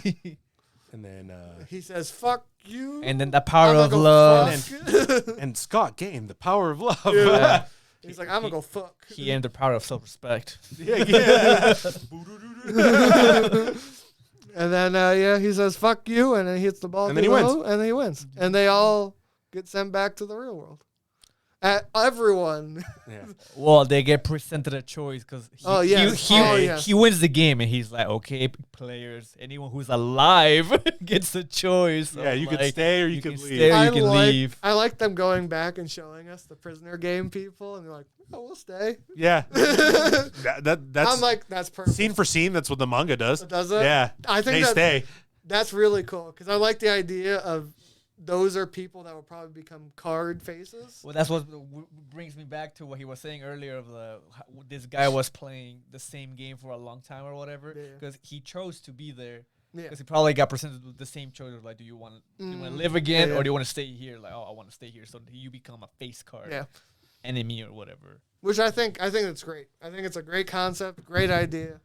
And then He says, fuck you. And then the power I'm of gonna go love. fuck. and Scott gained the power of love. Yeah. He's like, I'm going to go fuck. He earned the power of self-respect. yeah. And then, he says, fuck you. And then he hits the ball. And then he wins. And then he wins. And they all get sent back to the real world. Everyone. Yeah. Well, they get presented a choice because he wins the game, and he's like, okay, players, anyone who's alive gets a choice. Yeah, you like, can stay or you can stay leave. or you can leave. I like them going back and showing us the prisoner game people, and they're like, "Oh, we'll stay." Yeah. That's I'm like, that's perfect. scene for scene. That's what the manga does. Does it? Yeah. I think They stay. that's really cool because I like the idea of those are people that will probably become card faces. Well, that's what brings me back to what he was saying earlier of this guy was playing the same game for a long time or whatever because he chose to be there. Yeah. Because he probably got presented with the same choice of like, do you want to live again or do you want to stay here? Like, oh, I want to stay here. So you become a face card, enemy or whatever. Which I think it's great. I think it's a great concept, great idea.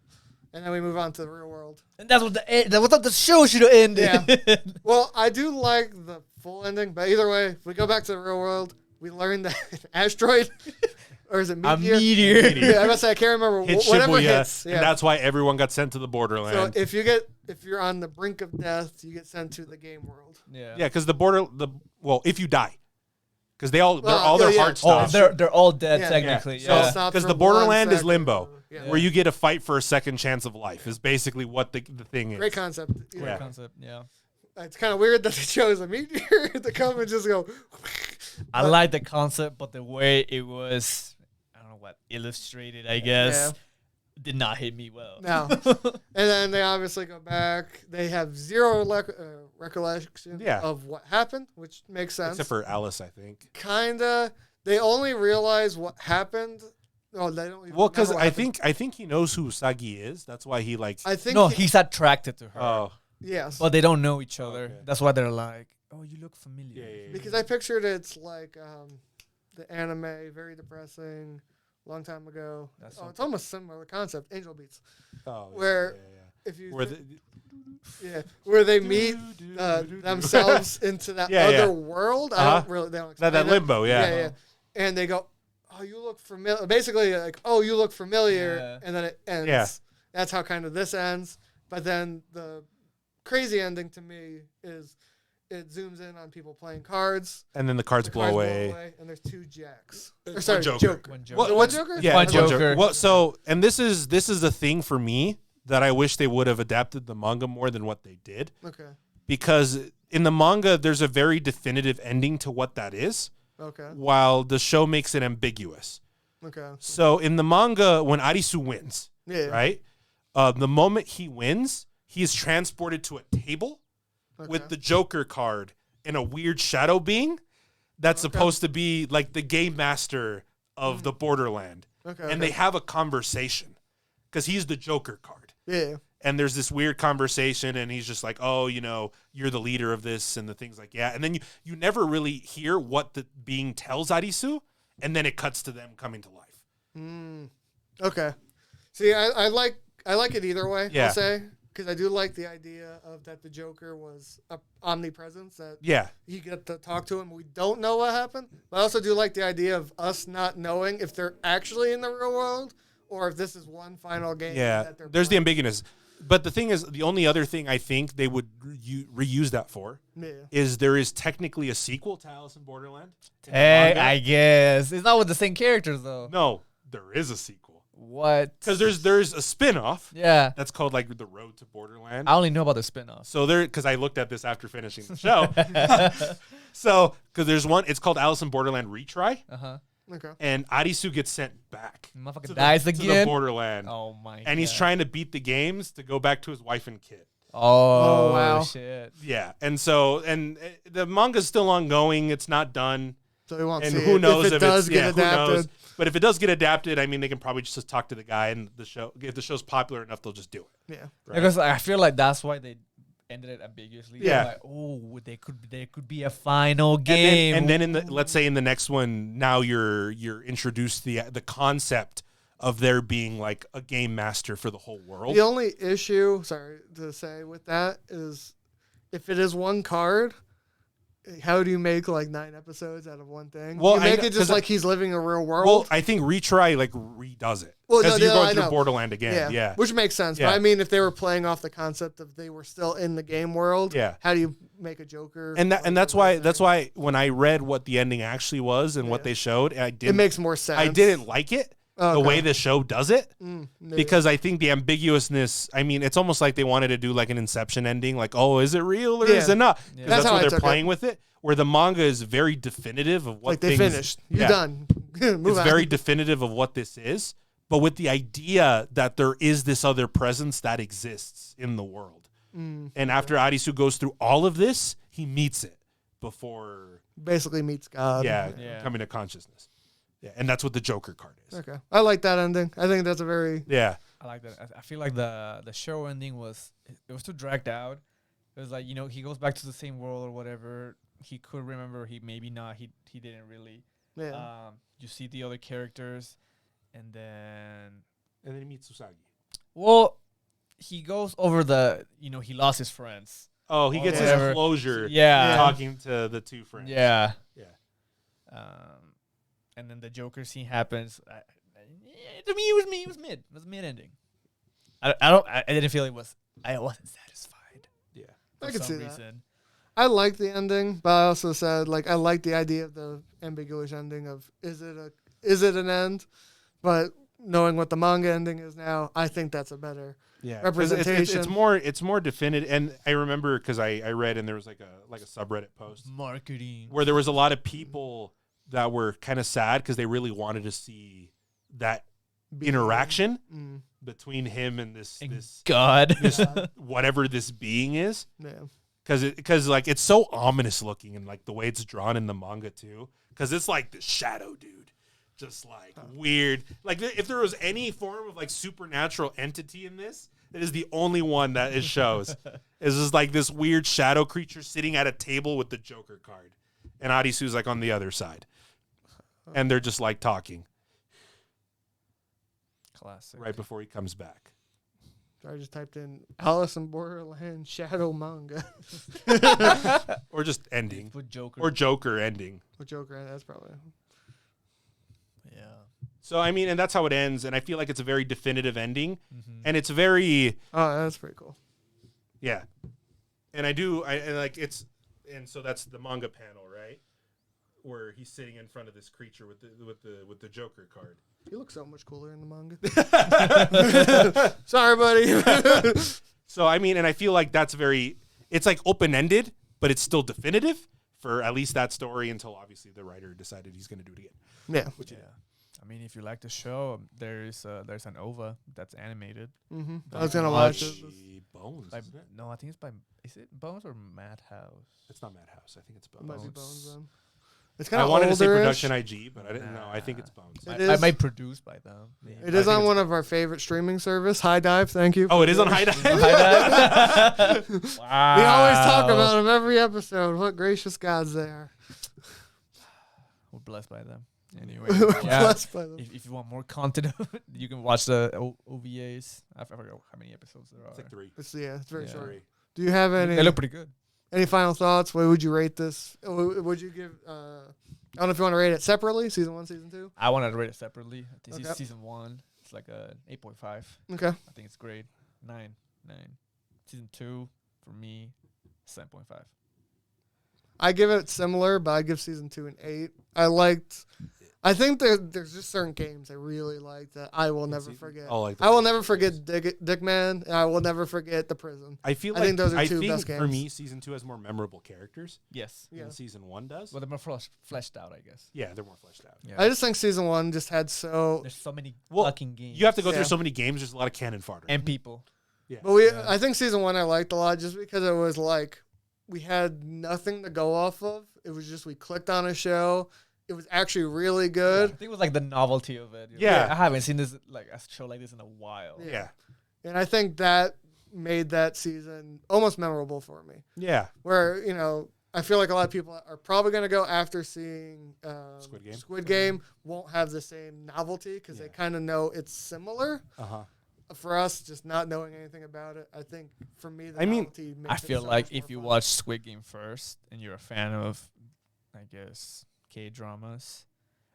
And then we move on to the real world. And that's what the show should have ended. Yeah. Well, I do like the full ending, but either way, if we go back to the real world, we learned that an asteroid, or is it meteor? A meteor. Yeah, I must say I can't remember. Whatever Shibuya, hits. and that's why everyone got sent to the Boarderland. So if you're on the brink of death, you get sent to the game world. Yeah. Yeah, because if you die, because their hearts Oh, stop. they're all dead Yeah. technically. Yeah. Yeah. Stop Because for the 1 Borderland is second. limbo, Yeah. where you get a fight for a second chance of life. Is basically what the thing is. Great concept. Great Yeah. concept. Yeah. It's kind of weird that they chose a meteor to come and just go. I like the concept, but the way it was, I don't know what, illustrated, I guess, did not hit me well. No. And then they obviously go back. They have zero recollection of what happened, which makes sense. Except for Alice, I think. Kinda. They only realize what happened. Oh, they don't. Even Well, because remember what I think he knows who Usagi is. That's why he likes. I think. No, he's attracted to her. Oh, Yes. But they don't know each other. Okay. That's why they're like, oh, you look familiar. yeah. Because I pictured it's like the anime, very depressing, long time ago. It's almost similar concept, Angel Beats, Oh, where yeah. if you Where where they meet themselves into that other world. I don't really. They don't explain that it. limbo, Yeah. And they go, "Oh, you look familiar." Basically, like, "Oh, you look familiar," and then it ends. Yeah. That's how kind of this ends. But then the crazy ending to me is it zooms in on people playing cards. and then the cards blow away. And there's 2 jacks. Or One sorry, Joker. Joker. One Was Joker. it one Joker? Yeah, One one Joker. Well, so and this is a thing for me that I wish they would have adapted the manga more than what they did. Okay. Because in the manga, there's a very definitive ending to what that is, Okay. while the show makes it ambiguous. Okay. So in the manga, when Arisu wins, Yeah. right, the moment he wins, he is transported to a table with the Joker card and a weird shadow being that's supposed to be like the game master of the Borderland. Okay. And they have a conversation because he's the Joker card. Yeah. And there's this weird conversation, and he's just like, "Oh, you're the leader of this," and the things like that. And then you never really hear what the being tells Arisu, and then it cuts to them coming to life. Okay. See, I like it either way. Yeah. I'll say because I do like the idea of that the Joker was a omnipresence that Yeah, you get to talk to him. We don't know what happened, but I also do like the idea of us not knowing if they're actually in the real world or if this is one final game. yeah. That they're There's the playing. ambiguous. But the thing is, the only other thing I think they would reuse that for is there is technically a sequel to Alice in Borderland. in the Hey, manga. I guess. It's not with the same characters, though. No, there is a sequel. What? Because there's a spin-off Yeah. that's called like The Road to Borderland. I only know about the spin-off. So because I looked at this after finishing the show. So, because there's one, it's called Alice in Borderland Retry, Uh-huh. Okay. and Arisu gets sent back Motherfucker to dies to the again. Borderland. Oh, my And he's God. trying to beat the games to go back to his wife and kid. Oh, wow. shit. Yeah, and so the manga's still ongoing. It's not done. So we won't And see who it. knows if it does get who knows? adapted. But if it does get adapted, I mean, they can probably just talk to the guy and the show. If the show's popular enough, they'll just do it. Yeah. Right? Because I feel like that's why they ended it ambiguously. Yeah. Like, oh, there could be a final game. And then in the let's say in the next one, now you're introduced the concept of there being like a game master for the whole world. The only issue, sorry to say, with that is if it is one card, how do you make like 9 episodes out of one thing? Well, you make I know- it just 'cause like he's living a real world. Well, I think Retry like redoes it Well, because no, you're no, going I through know. Borderland again. Yeah. Which makes sense. Yeah. But I mean, if they were playing off the concept of they were still in the game world, Yeah. how do you make a Joker? And like, that's the why right that's thing? why when I read what the ending actually was and what Yeah. they showed, I It didn't makes more sense. I didn't like it the Okay. way the show does it. Maybe. Because I think the ambiguousness, I mean, it's almost like they wanted to do like an Inception ending, like, oh, is it real or Yeah. is it not? Yeah. Because That's that's how what I they're took playing with it. Where the manga is very definitive of what like they things, finished. You're Yeah. done. Move It's on. very definitive of what this is, but with the idea that there is this other presence that exists in the world. And after Arisu goes through all of this, he meets it before, basically meets God. Yeah. coming to consciousness. Yeah, and that's what the Joker card is. Okay. I like that ending. I think that's a very Yeah. I like that. I feel like the show ending was too dragged out. It was like, he goes back to the same world or whatever. He could remember, he maybe not. He didn't really. yeah. You see the other characters, and then And then he meets Usagi. he goes over he lost his friends. Oh, he gets whatever. his closure Yeah. talking to the two friends. Yeah. Yeah. And then the Joker scene happens. To me, it was mid. It was mid ending. I didn't feel I wasn't satisfied. Yeah. I For can some see that. reason. I like the ending, but I also said like I like the idea of the ambiguous ending of is it an end? But knowing what the manga ending is now, I think that's a better Yeah, 'cause representation. It's more definitive. And I remember because I read and there was like a subreddit post Marketing. where there was a lot of people that were kind of sad because they really wanted to see that interaction Mm, between him and this God. this whatever this being is. yeah. Because like it's so ominous looking and like the way it's drawn in the manga too. Because it's like the shadow dude, just like weird. Like if there was any form of like supernatural entity in this, it is the only one that it shows. Is just like this weird shadow creature sitting at a table with the Joker card, and Arisu's like on the other side, and they're just like talking Classic. right before he comes back. So I just typed in Alice in Borderland shadow manga Or just ending. Put Joker. Or Joker ending. with Joker. That's probably Yeah. So I mean, and that's how it ends, and I feel like it's a very definitive ending, Mm-hmm. and it's very that's pretty cool. yeah, and I like it's, and so that's the manga panel, right, where he's sitting in front of this creature with the Joker card. You look so much cooler in the manga. Sorry, buddy. So I mean, and I feel like that's it's like open ended, but it's still definitive for at least that story until obviously the writer decided he's going to do it again. yeah. Which Yeah. I mean, if you like the show, there's an OVA that's animated. Mm-hmm. I That was you gonna can watch watch. it. Bones, By, isn't it? no, I think it's by. Is it Bones or Madhouse? It's not Madhouse. I think it's It might be Bones. Bones then. It's kind I of wanted to say older-ish. Production IG, but I didn't know. I think it's Bones. It I is- might produce by them. It is on one of our favorite streaming service, High Dive. Thank you. Oh, it is on High Dive. Wow. We always talk about them every episode. What gracious gods they are. We're blessed by them. Anyway, We're yeah. blessed by them. If you want more content, you can watch the OVAs. I forgot how many episodes there are. It's like 3. It's very Yeah. short. 3. Do you have They any look pretty good. any final thoughts? What would you rate this? Would you give? I don't know if you want to rate it separately. Season 1, season 2. I wanted to rate it separately. This Okay. is season 1. It's like a 8.5. Okay. I think it's great. 9. Season 2 for me, 7.5. I give it similar, but I give season 2 an 8. I think there's just certain games I really like that I will never forget. Oh, like I will never forget Dickman, and I will never forget The Prison. I feel I like think those are two best for games. me, season 2 has more memorable characters Yes. Yeah. than season 1 does. Well, they're more fleshed out, I guess. Yeah, they're more fleshed out. Yeah. I just think season 1 just had so. There's so many Well, fucking games. You have to go Yeah. through so many games. There's a lot of cannon fodder. and people. Yeah. But I think season 1 I liked a lot just because it was like we had nothing to go off of. It was just we clicked on a show. It was actually really good. I think it was like the novelty of it. Yeah. I haven't seen this like a show like this in a while. Yeah. And I think that made that season almost memorable for me. Yeah. Where, I feel like a lot of people are probably going to go after seeing Squid Game won't have the same novelty because they kind of know it's similar. Uh-huh. For us, just not knowing anything about it, I think for me, novelty makes I it feel so like much more if you fun. watch Squid Game first and you're a fan of, I guess, K-dramas,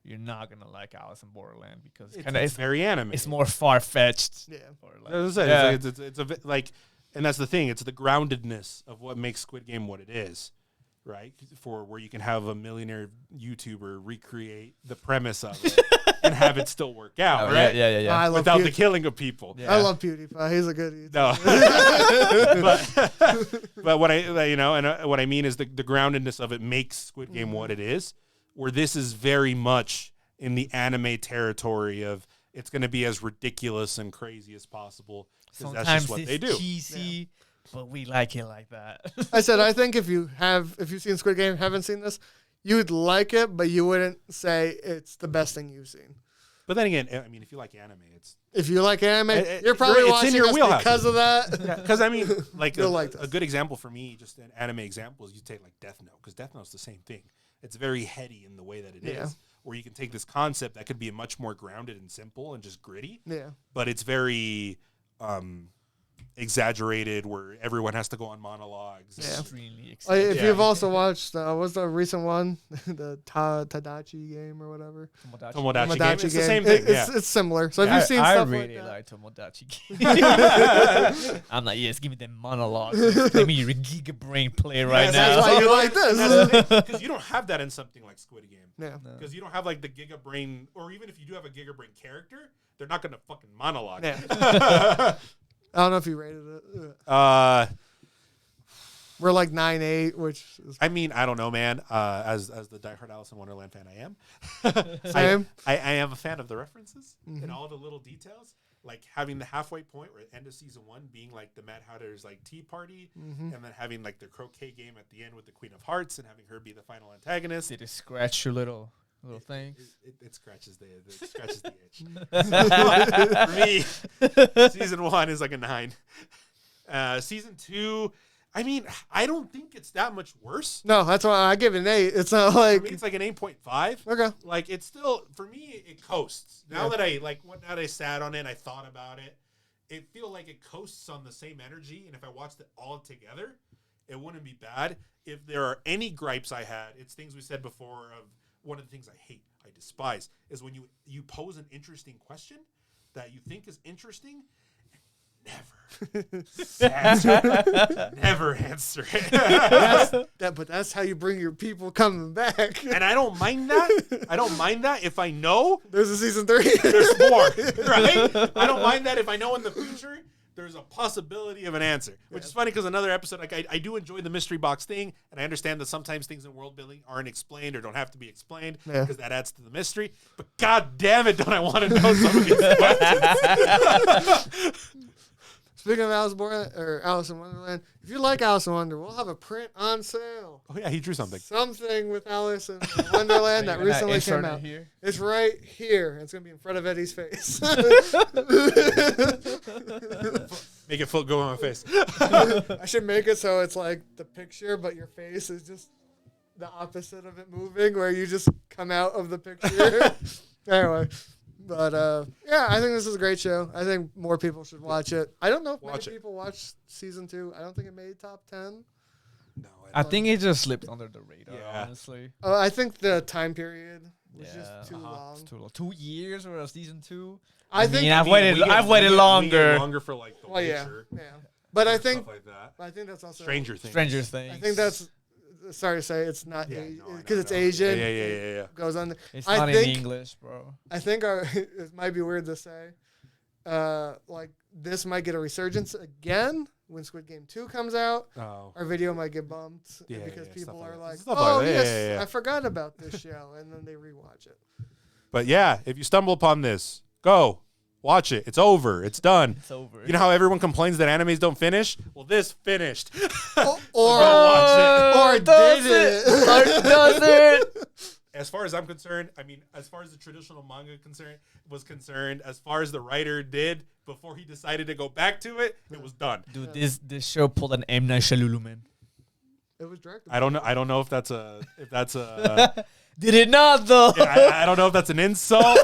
you're not going to like Alice in Borderland because It's very anime. It's more far-fetched. Yeah. As I said, it's a bit like, and that's the thing. It's the groundedness of what makes Squid Game what it is, right? For where you can have a millionaire YouTuber recreate the premise of it and have it still work out, right? Yeah. I love Without the killing of people. Yeah. I love PewDiePie. He's a good YouTuber. No, but what what I mean is the groundedness of it makes Squid Game what it is. Where this is very much in the anime territory of it's going to be as ridiculous and crazy as possible because that's just what they do. Cheesy, but we like it like that. I said, I think if you've seen Squid Game, haven't seen this, you'd like it, but you wouldn't say it's the best thing you've seen. But then again, I mean, if you like anime, it's if you like anime, you're probably it's watching in your us wheelhouse. because of that. because I mean, like You'll like a this. good example for me, just an anime example, is you take like Death Note because Death Note's the same thing. It's very heady in the way that it is, where you can take this concept that could be much more grounded and simple and just gritty, but it's very exaggerated where everyone has to go on monologues. Extremely If Yeah. you've also watched, what's the recent one? The Tadachi game or whatever. Tomodachi game. It's the same thing. It's similar. So if you've seen I stuff really like that. like Tomodachi. I'm like, yes, give me the monologue. Let me giga brain play right now. That's why you like this. Because you don't have that in something like Squid Game. Yeah. Because you don't have like the Giga Brain, or even if you do have a Giga Brain character, they're not going to fucking monologue. Yeah. I don't know if you rated it. We're like 9.8, which is I mean, I don't know, man. As the diehard Alice in Wonderland fan I am, Same. I am a fan of the references and all the little details, like having the halfway point where at the end of season 1 being like the Mad Hatter's like tea party, and then having like the croquet game at the end with the Queen of Hearts and having her be the final antagonist. Did it scratch your little thing? It scratches the itch. For me, season 1 is like a 9. Season 2, I mean, I don't think it's that much worse. No, that's why I give it an 8. It's not like For me, it's like an 8.5. Okay. Like it's still, for me, it coasts. Now that I sat on it, I thought about it. It feel like it coasts on the same energy, and if I watched it all together, it wouldn't be bad. If there are any gripes I had, it's things we said before of one of the things I hate, I despise, is when you pose an interesting question that you think is interesting, never answer it. but that's how you bring your people coming back. And I don't mind that. I don't mind that if I know There's a season 3. there's more, right? I don't mind that if I know in the future there's a possibility of an answer, which is funny because another episode, like I do enjoy the mystery box thing, and I understand that sometimes things in world building aren't explained or don't have to be explained because that adds to the mystery. But god damn it, don't I want to know some of these questions? Speaking of Alice in Wonderland, if you like Alice in Wonderland, we'll have a print on sale. Oh yeah, he drew something. Something with Alice in Wonderland that recently came out. Here? It's right here. It's gonna be in front of Eddie's face. Make it go on my face. I should make it so it's like the picture, but your face is just the opposite of it moving, where you just come out of the picture. Anyway. But, yeah, I think this is a great show. I think more people should watch it. I don't know if many people watched season 2. I don't think it made top 10. No, I think it just slipped under the radar, Yeah. honestly. I think the time period was just too long. It's too long. 2 years or a season 2? I think. I've waited longer. Longer for like the Well, yeah. Witcher, But I and think. stuff like that. I think that's also. Stranger Things. Stranger Things. I think that's. Sorry to say, it's not Yeah, because no, it's no. Asian. Yeah. Goes on. It's I not in think- English, bro. I think it might be weird to say, like this might get a resurgence again when Squid Game 2 comes out. Oh. Our video might get bumped Yeah, because yeah, people stuff are like like, that. Stuff "Oh like that. yes, Yeah. I forgot about this show," and then they rewatch it. But yeah, if you stumble upon this, go Watch it. It's over. It's done. It's over. You know how everyone complains that animes don't finish? Well, this finished. Or Or did does it? Or does it? As far as I'm concerned, as far as the traditional manga was concerned, as far as the writer did before he decided to go back to it, it was done. Dude, this show pulled an M. Night Shyamalan, man. It was directed. I don't know if that's a Did it not, though? yeah, I don't know if that's an insult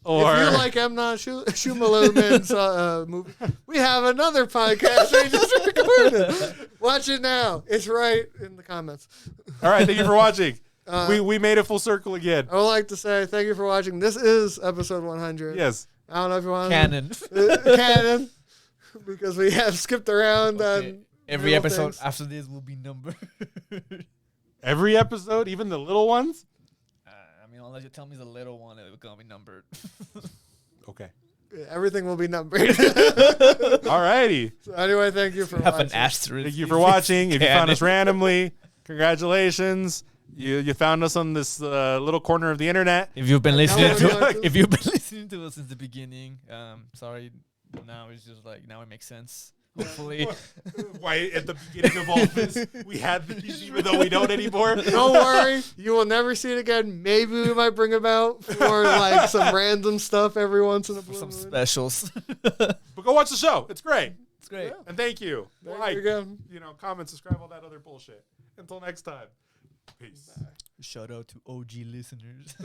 or If you like M. Night Shyamalan's movie, we have another podcast we just recorded. Watch it now. It's right in the comments. All right, thank you for watching. We made it full circle again. I would like to say thank you for watching. This is episode 100. Yes. I don't know if you want Canon. canon, because we have skipped around on Every little episode things. after this will be numbered. Every episode, even the little ones? I mean, unless you tell me the little one, it's going to be numbered. Okay. Everything will be numbered. All righty. So anyway, thank you for Have watching. an asterisk. Thank you for watching. If you found us Canon. randomly, congratulations. You found us on this little corner of the internet. If you've been listening we're to if you've been listening to us since the beginning, sorry. Now it's just like now it makes sense. Hopefully, Why at the beginning of all this we had these, even though we don't anymore. Don't worry, you will never see it again. Maybe we might bring about for like some random stuff every once in a blue some moon. specials. But go watch the show. It's great. It's great. Yeah. And thank you. There Like, you go. comment, subscribe, all that other bullshit. Until next time. Peace. Shout out to OG listeners.